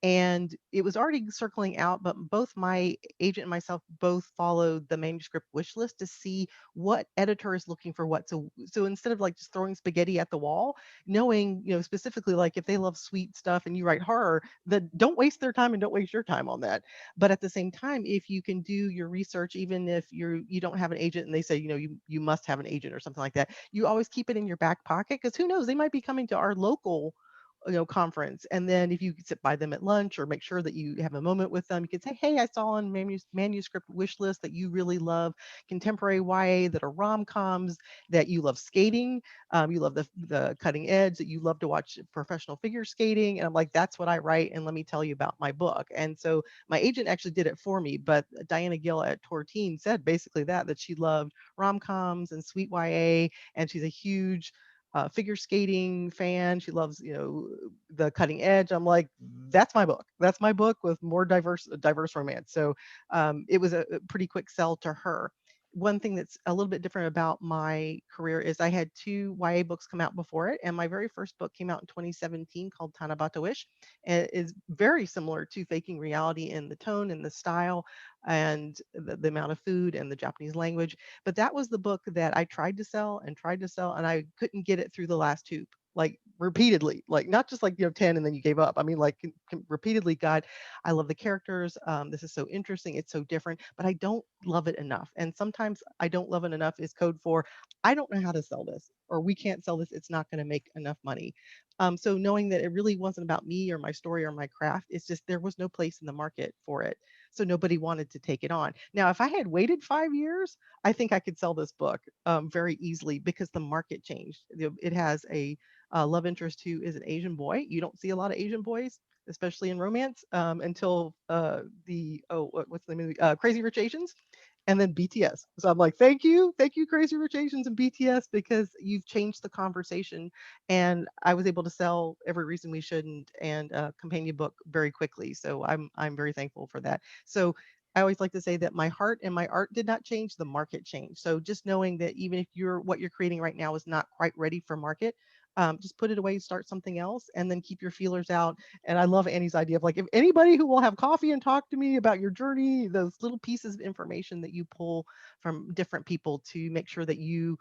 And it was already circling out, but both my agent and myself both followed the manuscript wish list to see what editor is looking for what. So instead of just throwing spaghetti at the wall, knowing, specifically, if they love sweet stuff and you write horror, then don't waste their time and don't waste your time on that. But at the same time, if you can do your research, even if you don't have an agent and they say, you must have an agent or something like that, you always keep it in your back pocket, because who knows, they might be coming to our local conference. And then if you could sit by them at lunch or make sure that you have a moment with them, you could say, hey, I saw on manuscript wish list that you really love contemporary YA, that are rom-coms, that you love skating, you love the cutting edge, that you love to watch professional figure skating. And I'm like, that's what I write, and let me tell you about my book. And so my agent actually did it for me, but Diana Gill at Tortine said basically that she loved rom-coms and sweet YA, and she's a huge figure skating fan. She loves, the cutting edge. I'm like, that's my book. That's my book with more diverse romance. So it was a pretty quick sell to her. One thing that's a little bit different about my career is I had 2 YA books come out before it. And my very first book came out in 2017 called Tanabata Wish. And it is very similar to Faking Reality in the tone and the style and the amount of food and the Japanese language. But that was the book that I tried to sell, and I couldn't get it through the last hoop. repeatedly, like not just like, 10 and then you gave up. I mean, like repeatedly, God, I love the characters. This is so interesting. It's so different, but I don't love it enough. And sometimes I don't love it enough is code for, I don't know how to sell this, or we can't sell this. It's not going to make enough money. So knowing that it really wasn't about me or my story or my craft, it's just there was no place in the market for it. So nobody wanted to take it on. Now, if I had waited 5 years, I think I could sell this book very easily because the market changed. It has a love interest who is an Asian boy. You don't see a lot of Asian boys, especially in romance, until what's the movie? Crazy Rich Asians, and then BTS. So I'm like, thank you, Crazy Rich Asians and BTS, because you've changed the conversation. And I was able to sell Every Reason We Shouldn't and a companion book very quickly. So I'm very thankful for that. So I always like to say that my heart and my art did not change, the market changed. So just knowing that even if what you're creating right now is not quite ready for market, just put it away, start something else, and then keep your feelers out. And I love Annie's idea of like, if anybody who will have coffee and talk to me about your journey, those little pieces of information that you pull from different people to make sure that you,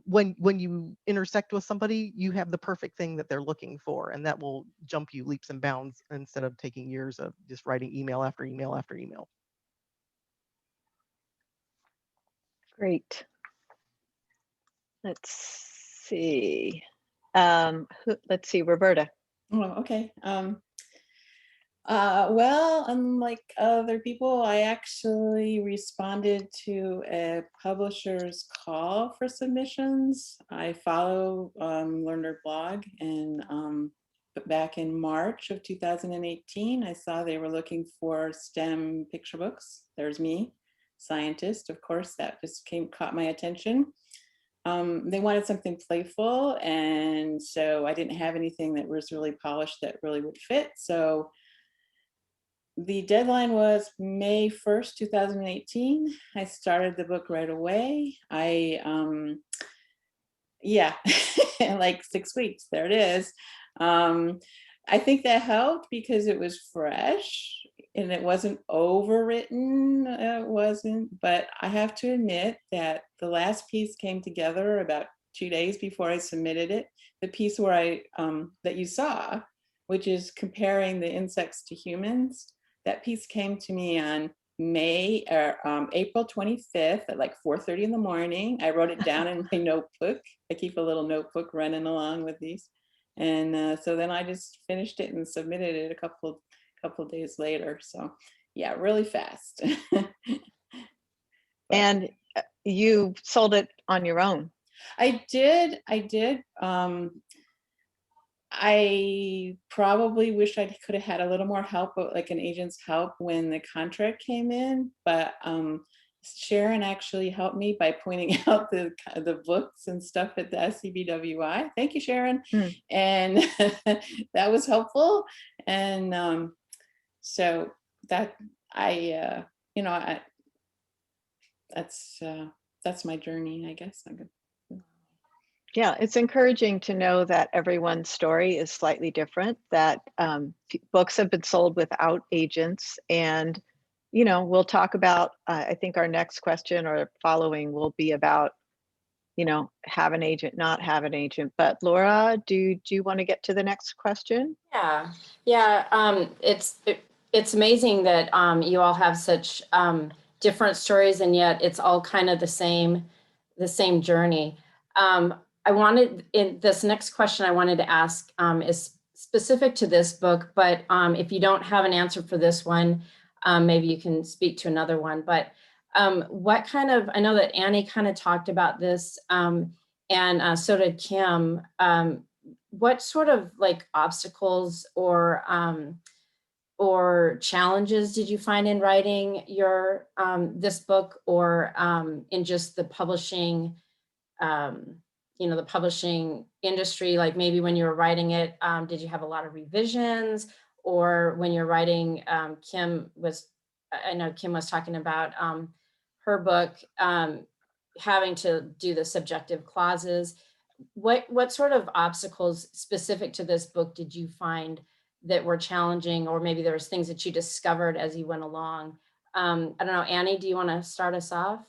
when you intersect with somebody, you have the perfect thing that they're looking for, and that will jump you leaps and bounds instead of taking years of just writing email after email after email. Great. Let's see. Let's see, Roberta. Oh, okay. Well, unlike other people, I actually responded to a publisher's call for submissions. I follow Learner blog, and back in March of 2018, I saw they were looking for STEM picture books. There's me, scientist, of course, that just caught my attention. They wanted something playful, and so I didn't have anything that was really polished that really would fit. So the deadline was May 1st, 2018. I started the book right away. Yeah, in like 6 weeks, there it is. I think that helped because it was fresh and it wasn't overwritten. It wasn't, but I have to admit that the last piece came together about 2 days before I submitted it. The piece where that you saw, which is comparing the insects to humans, that piece came to me on April 25th at like 4:30 in the morning. I wrote it down in my notebook. I keep a little notebook running along with these. And so then I just finished it and submitted it a couple of days later. So yeah, really fast. And you sold it on your own. I did. I probably wish I could have had a little more help, like an agent's help when the contract came in, but Sharon actually helped me by pointing out the books and stuff at the SCBWI. Thank you, Sharon. And that was helpful. And so that that's my journey, I guess. Yeah, it's encouraging to know that everyone's story is slightly different, that books have been sold without agents. And, we'll talk about, I think our next question or following will be about, have an agent, not have an agent. But Laura, do you want to get to the next question? Yeah. It's amazing that you all have such different stories, and yet it's all kind of the same journey. I wanted, in this next question I wanted to ask is specific to this book, but if you don't have an answer for this one, maybe you can speak to another one. But what kind of, I know that Annie kind of talked about this, and so did Kim. What sort of like obstacles or challenges did you find in writing your this book, or in just the publishing, the publishing industry? Like maybe when you were writing it, did you have a lot of revisions? Or when you're writing, I know Kim was talking about her book having to do the subjective clauses. What sort of obstacles specific to this book did you find that were challenging, or maybe there was things that you discovered as you went along? I don't know, Annie, do you want to start us off?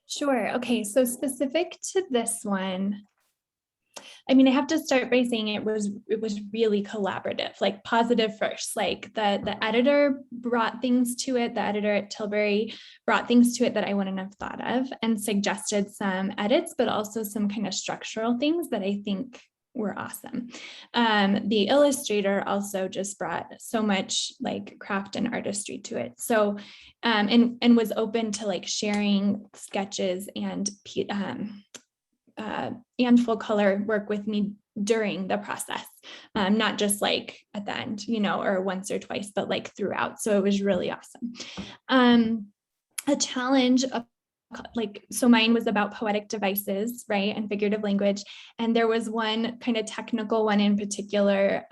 Sure. Okay. So specific to this one, I mean, I have to start by saying it was really collaborative, like positive first. Like the editor brought things to it. The editor at Tilbury brought things to it that I wouldn't have thought of and suggested some edits, but also some kind of structural things that I think were awesome. The illustrator also just brought so much like craft and artistry to it. So, and was open to like sharing sketches and full color work with me during the process, not just like at the end, you know, or once or twice, but like throughout. So it was really awesome. A challenge of so mine was about poetic devices, right, and figurative language. And there was one kind of technical one in particular,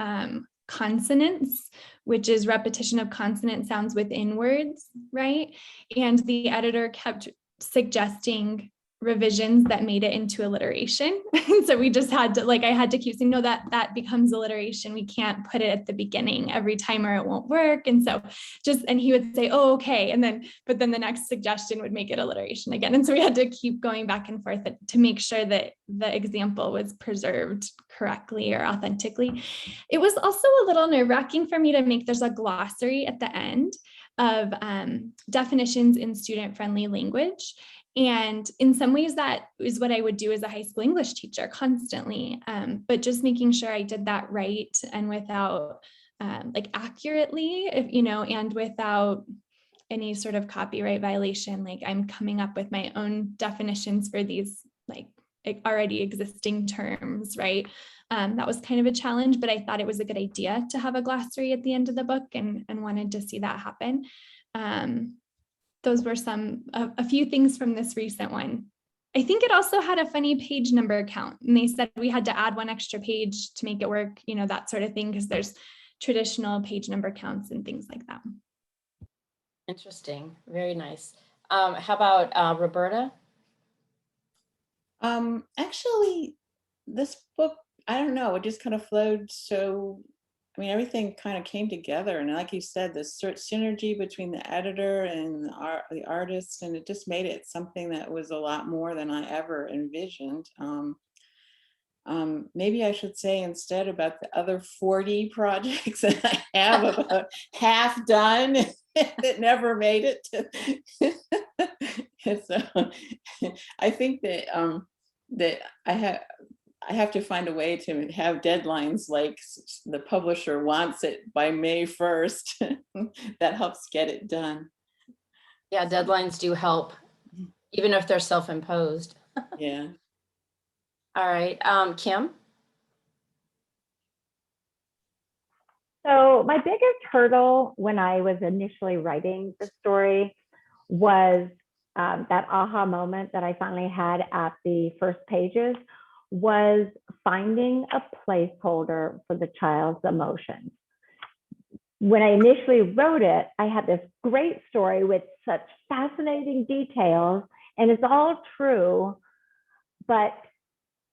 consonants, which is repetition of consonant sounds within words, right? And the editor kept suggesting revisions that made it into alliteration. And so we just had to, like, I had to keep saying, no, that becomes alliteration. We can't put it at the beginning every time or it won't work. And so and he would say, oh, okay. And but then the next suggestion would make it alliteration again. And so we had to keep going back and forth to make sure that the example was preserved correctly or authentically. It was also a little nerve-wracking for me to make, there's a glossary at the end of definitions in student-friendly language. And in some ways that is what I would do as a high school English teacher constantly, but just making sure I did that right and without like accurately, if, you know, and without any sort of copyright violation. Like I'm coming up with my own definitions for these like already existing terms, right? That was kind of a challenge, but I thought it was a good idea to have a glossary at the end of the book and wanted to see that happen. Those were a few things from this recent one. I think it also had a funny page number count, and they said we had to add one extra page to make it work, you know, that sort of thing, because there's traditional page number counts and things like that. Interesting. Very nice. How about Roberta? Actually, this book, I don't know, it just kind of flowed. So, I mean, everything kind of came together. And like you said, the synergy between the editor and the artist, and it just made it something that was a lot more than I ever envisioned. Maybe I should say instead about the other 40 projects that I have about half done that never made it to. So I think that that I have to find a way to have deadlines like the publisher wants it by May 1st. That helps get it done. Yeah, deadlines do help, even if they're self-imposed. Yeah. All right, Kim? So my biggest hurdle when I was initially writing the story was that aha moment that I finally had at the first pages, was finding a placeholder for the child's emotions. When I initially wrote it, I had this great story with such fascinating details, and it's all true, but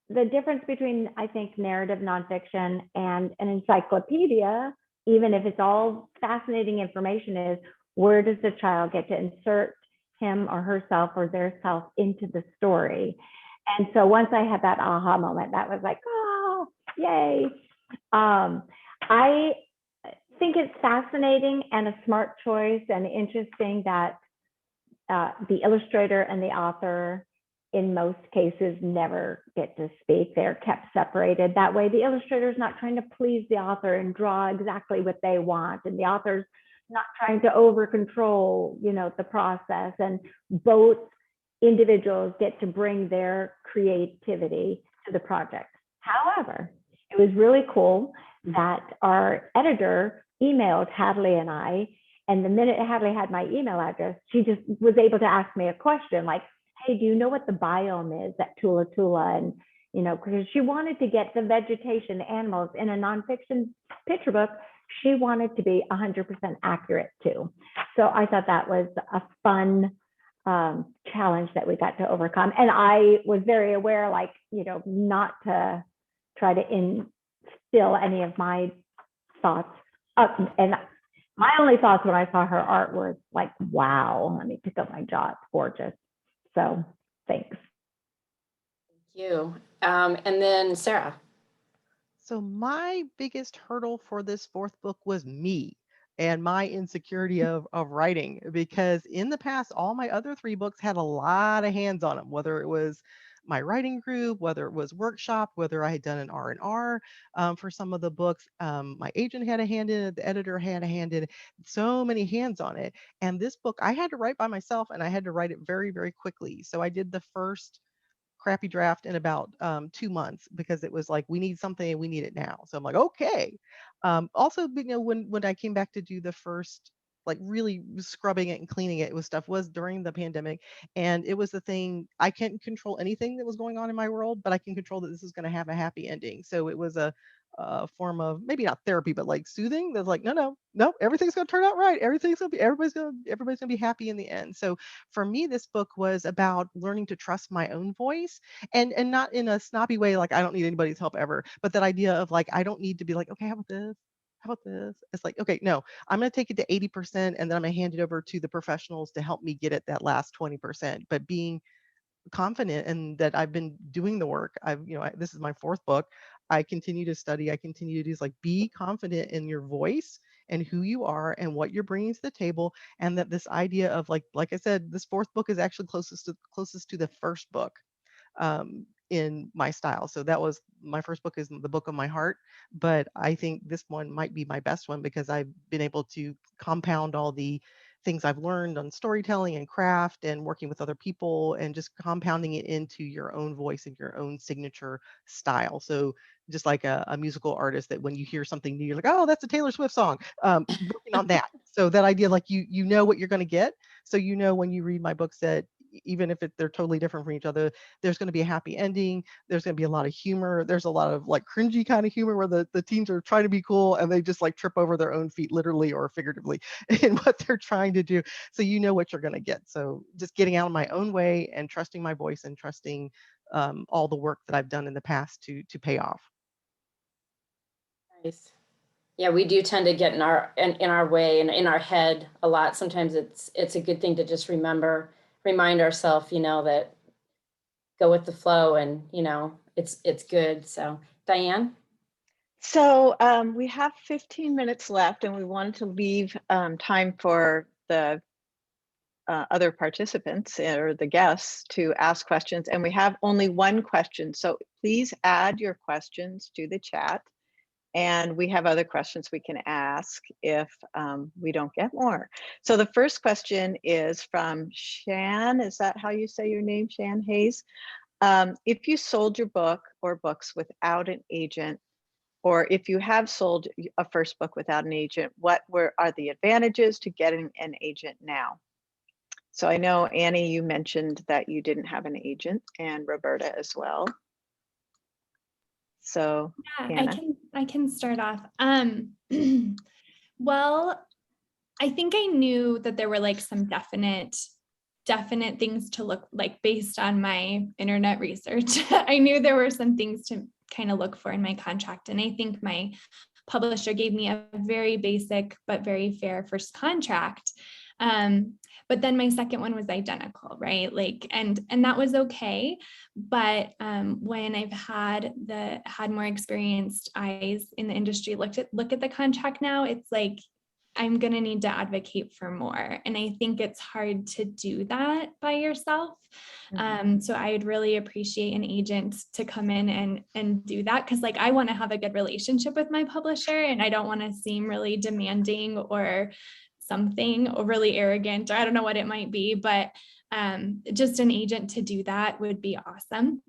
the difference between, I think, narrative nonfiction and an encyclopedia, even if it's all fascinating information, is where does the child get to insert him or herself or their self into the story? And so once I had that aha moment, that was like, oh, yay. I think it's fascinating and a smart choice and interesting that the illustrator and the author in most cases never get to speak. They're kept separated. That way the illustrator is not trying to please the author and draw exactly what they want, and the author's not trying to over control, you know, the process, and both individuals get to bring their creativity to the project. However, it was really cool that our editor emailed Hadley and I, and the minute Hadley had my email address, she just was able to ask me a question like, hey, do you know what the biome is at Tula Tula? And, you know, because she wanted to get the vegetation, the animals in a nonfiction picture book, she wanted to be 100% accurate too. So I thought that was a fun challenge that we got to overcome. And I was very aware, like, you know, not to try to instill any of my thoughts up. And my only thoughts when I saw her art was like, wow, let me pick up my jaw, it's gorgeous. So thanks. you. And then Sarah. So my biggest hurdle for this fourth book was me and my insecurity of writing, because in the past, all my other three books had a lot of hands on them, whether it was my writing group, whether it was workshop, whether I had done an R&R for some of the books. My agent had a hand in it, the editor had a hand in it, so many hands on it. And this book, I had to write by myself, and I had to write it very, very quickly. So I did the first crappy draft in about 2 months, because it was like, we need something and we need it now. So I'm like, okay. Also, when I came back to do the first, like really scrubbing it and cleaning it with stuff, was during the pandemic. And it was the thing, I can't control anything that was going on in my world, but I can control that this is going to have a happy ending. So it was a form of, maybe not therapy, but like soothing. That's like, no, everything's going to turn out right. Everybody's going to be happy in the end. So for me, this book was about learning to trust my own voice, and not in a snobby way, like I don't need anybody's help ever, but that idea of like, I don't need to be like, okay, how about this? How about this? It's like, okay, no, I'm going to take it to 80%, and then I'm going to hand it over to the professionals to help me get it that last 20%. But being confident and that I've been doing the work. This is my fourth book. I continue to study. I continue to do, is like, be confident in your voice and who you are and what you're bringing to the table. And that this idea of like I said, this fourth book is actually closest to the first book in my style. So that was, my first book is the book of my heart, but I think this one might be my best one, because I've been able to compound all the things I've learned on storytelling and craft and working with other people, and just compounding it into your own voice and your own signature style. So just like a musical artist, that when you hear something new, you're like, oh, that's a Taylor Swift song. Working on that. So that idea, like you know what you're going to get. So when you read my books, that even if they're totally different from each other, there's going to be a happy ending. There's going to be a lot of humor. There's a lot of like cringy kind of humor, where the teens are trying to be cool and they just like trip over their own feet, literally or figuratively, in what they're trying to do. So you know what you're going to get. So just getting out of my own way and trusting my voice, and trusting all the work that I've done in the past to pay off. Nice. Yeah, we do tend to get in our way and in our head a lot. Sometimes it's a good thing to just remind ourselves, that go with the flow, and it's good. So Diane. So we have 15 minutes left, and we wanted to leave time for the other participants or the guests to ask questions. And we have only one question. So please add your questions to the chat. And we have other questions we can ask if we don't get more. So the first question is from Shan. Is that how you say your name, Shan Hayes? If you sold your book or books without an agent, or if you have sold a first book without an agent, what are the advantages to getting an agent now? So I know, Annie, you mentioned that you didn't have an agent, and Roberta as well. So Yeah, Anna. I can start off. Well, I think I knew that there were like some definite things to look like based on my internet research. I knew there were some things to kind of look for in my contract. And I think my publisher gave me a very basic but very fair first contract. But then my second one was identical, right? Like, and that was okay. But when I've had more experienced eyes in the industry look at the contract now, it's like, I'm going to need to advocate for more. And I think it's hard to do that by yourself. So I would really appreciate an agent to come in and do that. Cause like, I want to have a good relationship with my publisher, and I don't want to seem really demanding or something overly arrogant, or I don't know what it might be, but just an agent to do that would be awesome.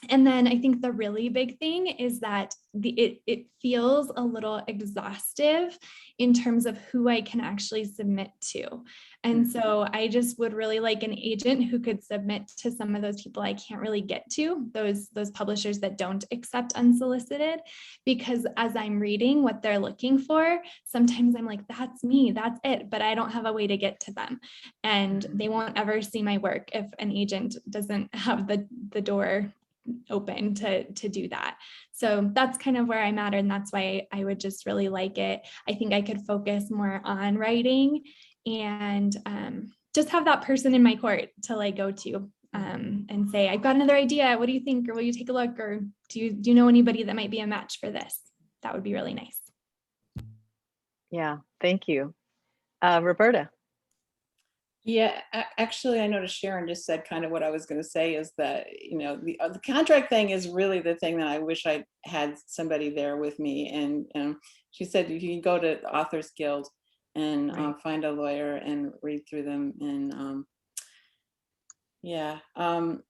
And then I think the really big thing is that it feels a little exhaustive in terms of who I can actually submit to. And so I just would really like an agent who could submit to some of those people I can't really get to, those publishers that don't accept unsolicited, because as I'm reading what they're looking for, sometimes I'm like, that's me, that's it, but I don't have a way to get to them. And they won't ever see my work if an agent doesn't have the door open to do that. So that's kind of where I'm at, and that's why I would just really like it. I think I could focus more on writing and just have that person in my court to like go to. and say, I've got another idea. What do you think? Or will you take a look? Or do you know anybody that might be a match for this? That would be really nice. Yeah, thank you. Roberta. Yeah, actually, I noticed Sharon just said kind of what I was going to say is that, you know, the contract thing is really the thing that I wish I had somebody there with me. And she said, if you can go to the Authors Guild and Right. find a lawyer and read through them. And yeah, one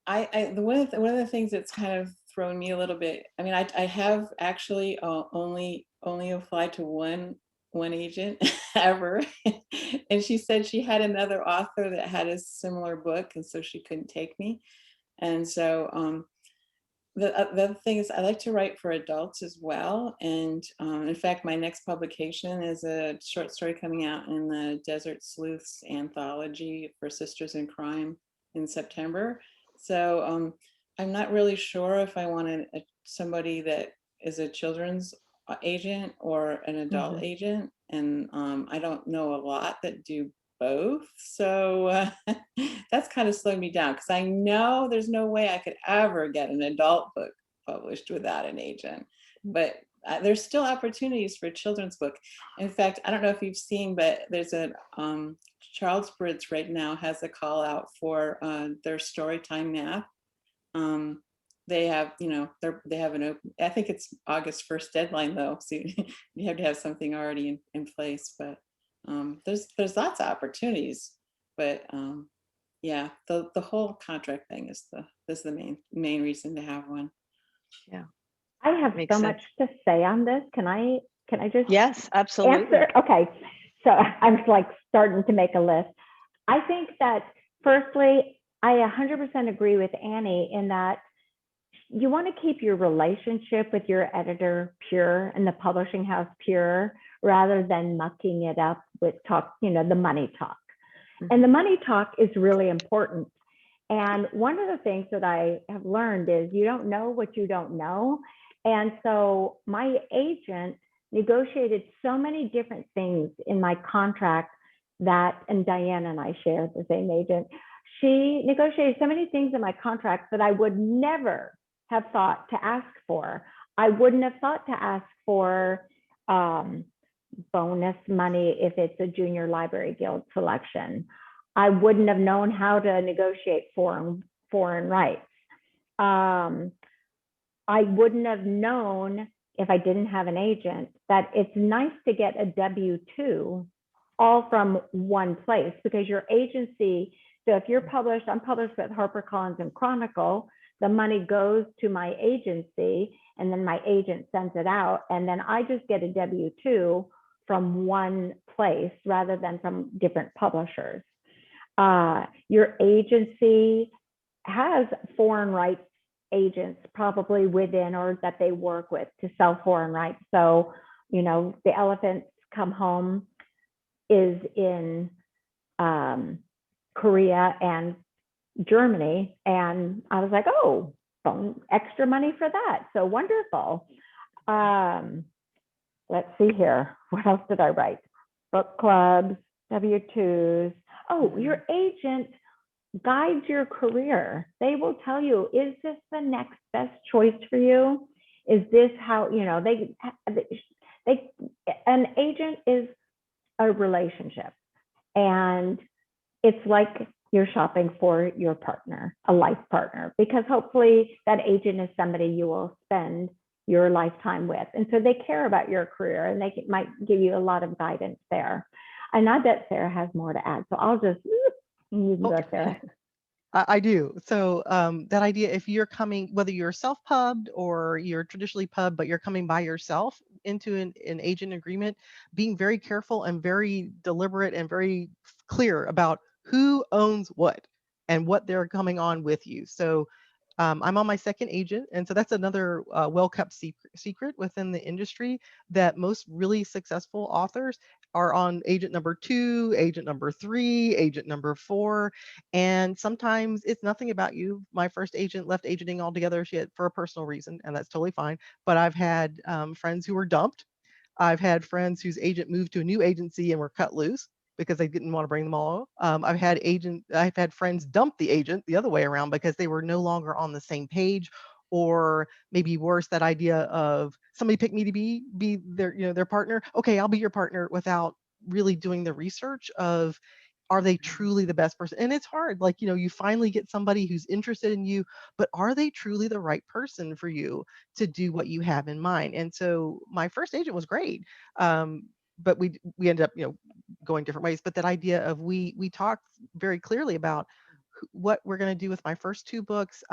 of the things that's kind of thrown me a little bit. I mean, I have actually only applied to one agent ever, and she said she had another author that had a similar book, and so she couldn't take me. And so the other thing is I like to write for adults as well. And in fact, my next publication is a short story coming out in the Desert Sleuths anthology for Sisters in Crime in September. So I'm not really sure if I want somebody that is a children's agent or an adult agent. And I don't know a lot that do both. So that's kind of slowed me down because I know there's no way I could ever get an adult book published without an agent. But there's still opportunities for a children's book. In fact, I don't know if you've seen, but there's a Charles Bridge right now has a call out for their Storytime Math. They have, you know, they have an open, I think it's August 1st deadline though. So you have to have something already in place, but there's lots of opportunities, but yeah, the whole contract thing is the main reason to have one. Yeah. I have Makes so sense. much to say on this. Can I just Yes, absolutely. answer? Okay. So I'm like starting to make a list. I think that firstly, I 100% agree with Annie in that you want to keep your relationship with your editor pure and the publishing house pure rather than mucking it up with talk, you know, the money talk. And the money talk is really important. And one of the things that I have learned is you don't know what you don't know. And so my agent negotiated so many different things in my contract that, and Diane and I share the same agent, she negotiated so many things in my contract that I would never have thought to ask for. I wouldn't have thought to ask for bonus money if it's a junior library guild selection. I wouldn't have known how to negotiate foreign rights. I wouldn't have known if I didn't have an agent that it's nice to get a W-2 all from one place because your agency, so if you're published, I'm published with HarperCollins and Chronicle, the money goes to my agency and then my agent sends it out and then I just get a W-2 from one place rather than from different publishers. Your agency has foreign rights agents probably within or that they work with to sell foreign rights. So, you know, The Elephants Come Home is in Korea and Germany. And I was like, oh, extra money for that. So wonderful. Let's see here. What else did I write? Book clubs, W-2s. Oh, your agent guides your career. They will tell you, is this the next best choice for you? Is this how, you know, an agent is a relationship. And it's like you're shopping for your partner, a life partner, because hopefully that agent is somebody you will spend your lifetime with. And so they care about your career and they might give you a lot of guidance there. And I bet Sarah has more to add. So I'll just, you can go, Sarah. I do. So that idea, if you're coming, whether you're self-pubbed or you're traditionally pubbed, but you're coming by yourself into an agent agreement, being very careful and very deliberate and very clear about who owns what and what they're coming on with you. So I'm on my second agent. And so that's another well-kept secret within the industry that most really successful authors are on agent number 2, agent number 3, agent number 4. And sometimes it's nothing about you. My first agent left agenting altogether for a personal reason, and that's totally fine. But I've had friends who were dumped. I've had friends whose agent moved to a new agency and were cut loose. because they didn't want to bring them all. I've had friends dump the agent the other way around because they were no longer on the same page, or maybe worse, that idea of somebody picked me to be their, their partner. Okay, I'll be your partner, without really doing the research of, are they truly the best person? And it's hard, like, you finally get somebody who's interested in you, but are they truly the right person for you to do what you have in mind? And so my first agent was great. But we ended up, going different ways. But that idea of, we talked very clearly about what we're going to do with my first 2 books,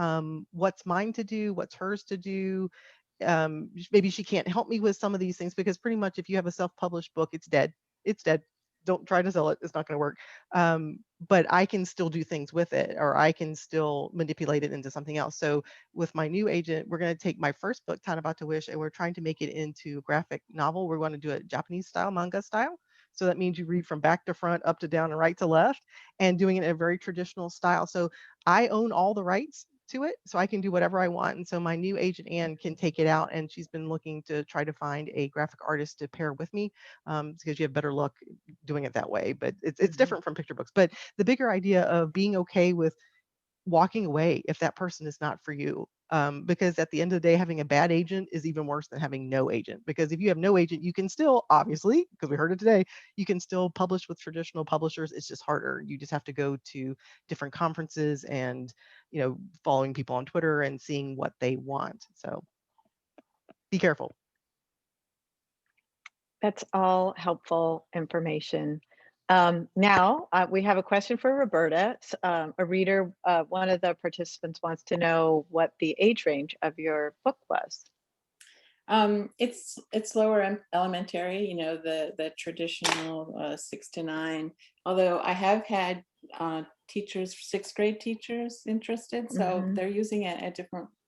what's mine to do, what's hers to do. Maybe she can't help me with some of these things, because pretty much if you have a self-published book, it's dead. It's dead. Don't try to sell it. It's not going to work. But I can still do things with it, or I can still manipulate it into something else. So with my new agent, we're going to take my first book, Tanaba to Wish, and we're trying to make it into a graphic novel. We're going to do it Japanese style, manga style. So that means you read from back to front, up to down, and right to left, and doing it in a very traditional style. So I own all the rights to it, so I can do whatever I want. And so my new agent, Anne, can take it out, and she's been looking to try to find a graphic artist to pair with me, because you have better luck doing it that way. But it's different from picture books. But the bigger idea of being okay with walking away if that person is not for you, because at the end of the day, having a bad agent is even worse than having no agent. Because if you have no agent, you can still, obviously, because we heard it today, you can still publish with traditional publishers. It's just harder. You just have to go to different conferences and, following people on Twitter and seeing what they want. So be careful. That's all helpful information. Now we have a question for Roberta. A reader, one of the participants wants to know what the age range of your book was. It's lower elementary, the traditional 6 to 9. Although I have had teachers, 6th grade teachers interested, so they're using it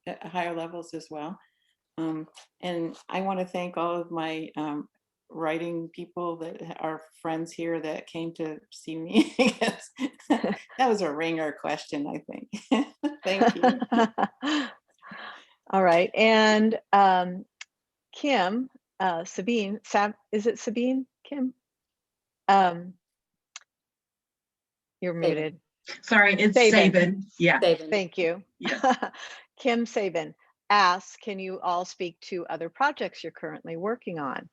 at higher levels as well. And I want to thank all of my writing people that are friends here that came to see me. That was a ringer question, I think. Thank you. All right, and Kim, Sabine, is it Sabine? Kim? You're muted. Sorry, it's Sabin. Sabin. Yeah. David. Thank you. Yeah. Kim Sabin asks, can you all speak to other projects you're currently working on?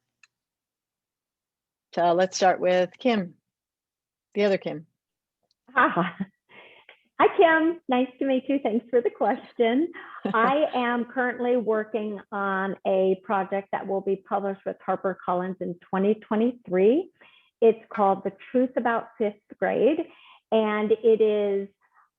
So let's start with Kim, the other Kim. Hi, Kim. Nice to meet you. Thanks for the question. I am currently working on a project that will be published with HarperCollins in 2023. It's called The Truth About 5th Grade, and it is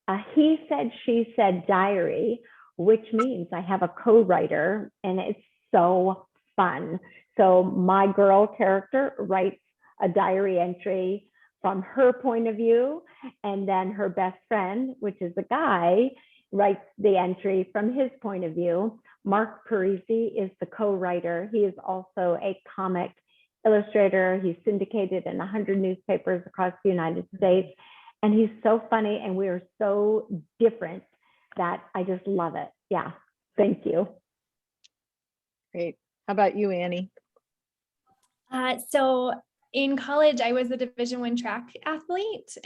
a he said, she said diary, which means I have a co-writer, and it's so fun. So my girl character writes a diary entry from her point of view, and then her best friend, which is a guy, writes the entry from his point of view. Mark Parisi is the co-writer. He is also a comic illustrator. He's syndicated in 100 newspapers across the United States, and he's so funny, and we are so different that I just love it. Yeah, thank you. Great. How about you, Annie? So in college, I was a Division I track athlete,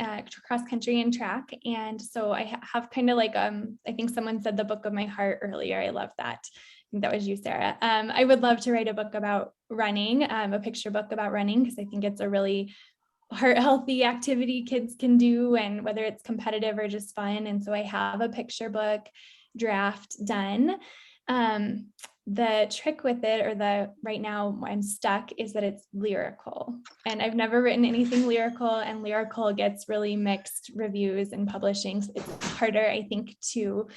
cross country and track. And so I have kind of like, I think someone said the book of my heart earlier. I love that. I think that was you, Sarah. I would love to write a book about running, a picture book about running, because I think it's a really heart healthy activity kids can do, and whether it's competitive or just fun. And so I have a picture book draft done. The trick with it, or right now I'm stuck, is that it's lyrical, and I've never written anything lyrical, and lyrical gets really mixed reviews in publishing. So it's harder, I think, to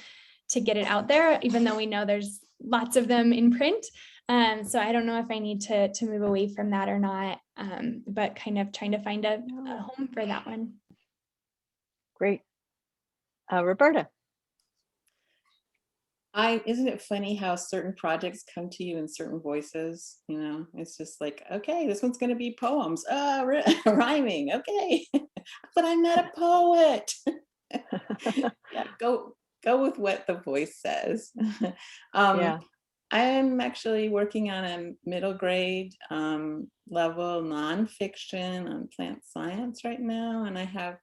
get it out there, even though we know there's lots of them in print. So I don't know if I need to move away from that or not, but kind of trying to find a home for that one. Great. Roberta. Isn't it funny how certain projects come to you in certain voices? It's just like, okay, this one's going to be poems. Rhyming. Okay, but I'm not a poet. Yeah, go with what the voice says. Yeah. I'm actually working on a middle grade level nonfiction on plant science right now, and I have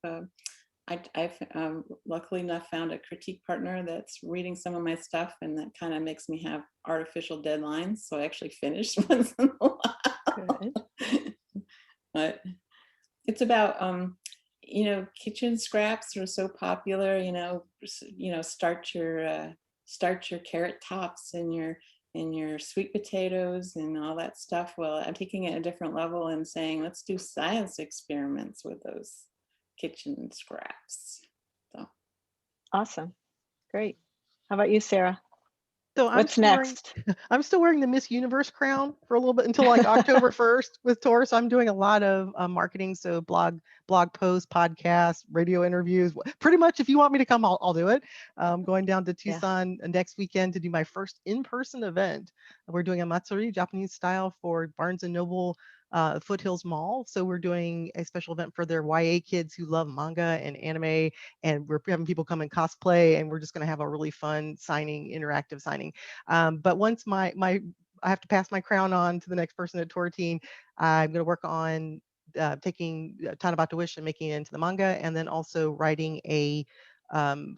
I've luckily enough found a critique partner that's reading some of my stuff, and that kind of makes me have artificial deadlines. So I actually finish once in a while. Good. But it's about kitchen scraps are so popular. Start your carrot tops and your sweet potatoes and all that stuff. Well, I'm taking it a different level and saying, let's do science experiments with those kitchen scraps. So Awesome. Great. How about you, Sarah? So I'm What's still wearing, next? I'm still wearing the Miss Universe crown for a little bit until like October 1st with Taurus. I'm doing a lot of marketing, so blog posts, podcasts, radio interviews. Pretty much, if you want me to come, I'll do it. Going down to Tucson next weekend to do my first in-person event. We're doing a matsuri, Japanese style, for Barnes and Noble Foothills Mall. So we're doing a special event for their YA kids who love manga and anime, and we're having people come and cosplay, and we're just going to have a really fun interactive signing. But once I have to pass my crown on to the next person at Tour Team, I'm going to work on taking Tanabata Wish and making it into the manga, and then also writing a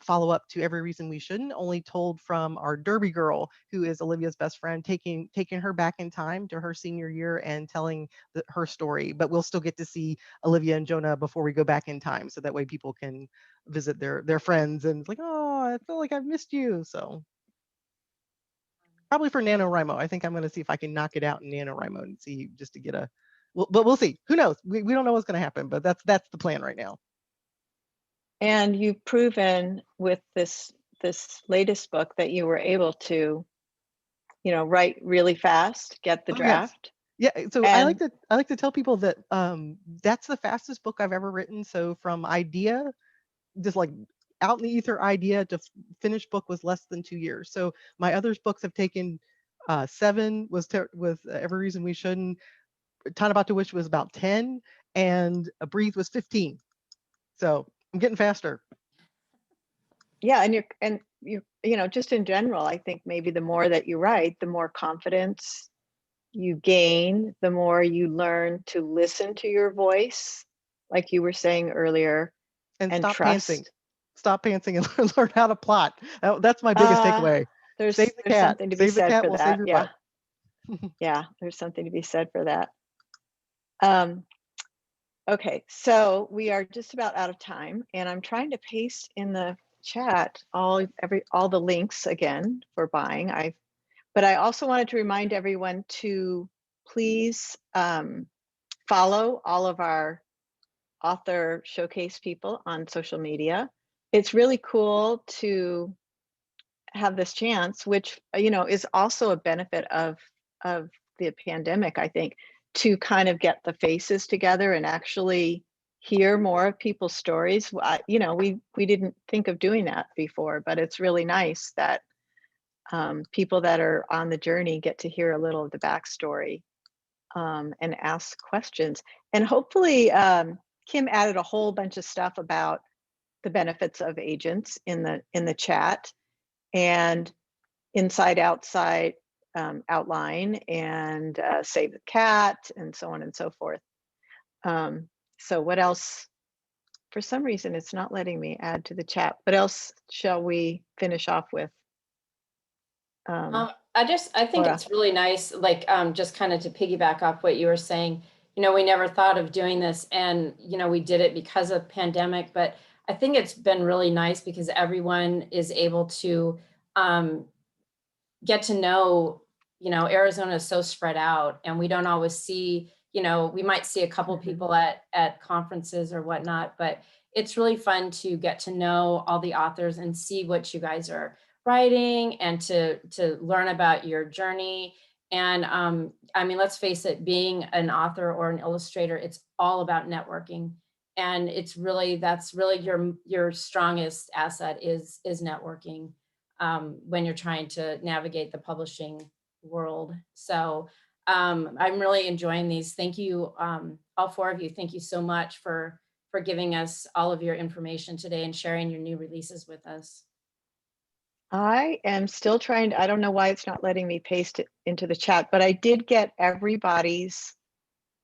follow up to Every Reason We Shouldn't, only told from our Derby girl, who is Olivia's best friend, taking her back in time to her senior year and telling her story. But we'll still get to see Olivia and Jonah before we go back in time, so that way people can visit their friends and it's like, oh, I feel like I've missed you. So probably for NaNoWriMo, I think I'm going to see if I can knock it out in NaNoWriMo and see, just to get a. But we'll see. Who knows? We don't know what's going to happen, but that's the plan right now. And you've proven with this latest book that you were able to, write really fast, get the draft. Yes. Yeah. So I like to tell people that that's the fastest book I've ever written. So from idea, just like out in the ether idea to finished book was less than 2 years. So my other books have taken 7 with Every Reason We Shouldn't. Tanabata Wish was about 10, and Breathe was 15. So I'm getting faster. Yeah, and you're just in general, I think maybe the more that you write, the more confidence you gain, the more you learn to listen to your voice, like you were saying earlier, and stop trust. pantsing. Stop pantsing and learn how to plot. That's my biggest takeaway. There's something to be Save the said cat, for we'll that. save your butt. Yeah, there's something to be said for that. Okay, so we are just about out of time, and I'm trying to paste in the chat all the links again for buying. But I also wanted to remind everyone to please follow all of our author showcase people on social media. It's really cool to have this chance, which is also a benefit of the pandemic, I think, to kind of get the faces together and actually hear more of people's stories. We didn't think of doing that before, but it's really nice that people that are on the journey get to hear a little of the backstory and ask questions. And hopefully Kim added a whole bunch of stuff about the benefits of agents in the chat, and inside outside outline, and save the cat, and so on and so forth. So what else? For some reason it's not letting me add to the chat. What else shall we finish off with? I think Laura. it's really nice, like just kind of to piggyback off what you were saying. We never thought of doing this, and we did it because of pandemic, but I think it's been really nice because everyone is able to get to know, Arizona is so spread out, and we don't always see, we might see a couple people at conferences or whatnot, but it's really fun to get to know all the authors and see what you guys are writing, and to learn about your journey. And I mean, let's face it, being an author or an illustrator, it's all about networking. And that's really your strongest asset is networking when you're trying to navigate the publishing world. So I'm really enjoying these. Thank you, all 4 of you. Thank you so much for giving us all of your information today and sharing your new releases with us. I am still trying I don't know why it's not letting me paste it into the chat, but I did get everybody's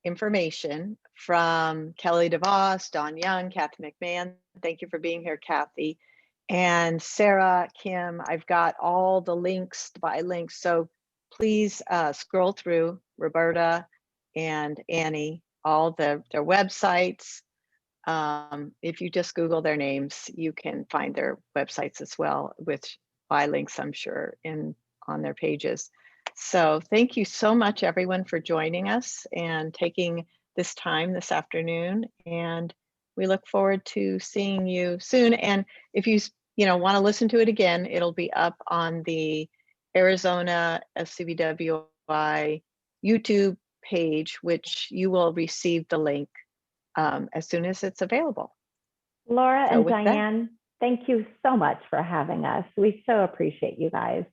information from Kelly DeVos, Dawn Young, Kathy McMahon. Thank you for being here, Kathy. And Sarah, Kim, I've got all the links by links. So please scroll through Roberta and Annie, all their websites. If you just Google their names, you can find their websites as well, with by links, I'm sure, on their pages. So thank you so much, everyone, for joining us and taking this time this afternoon. And we look forward to seeing you soon. And if you want to listen to it again, it'll be up on the Arizona SCBWI YouTube page, which you will receive the link as soon as it's available. Laura So and with that- Diane, thank you so much for having us. We so appreciate you guys.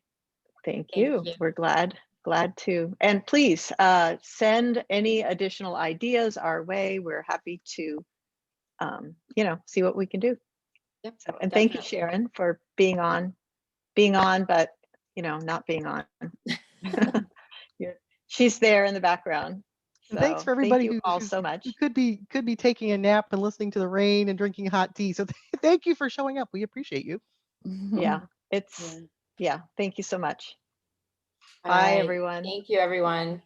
Thank Thank you. you. We're glad to. And please send any additional ideas our way. We're happy to, see what we can do. Yep, So, and thank you, definitely. Sharon, for being on, but not being on. She's there in the background. And thanks So for everybody thank you all who so much. could be taking a nap and listening to the rain and drinking hot tea. So thank you for showing up. We appreciate you. Yeah, thank you so much. All Bye, right. everyone. Thank you, everyone.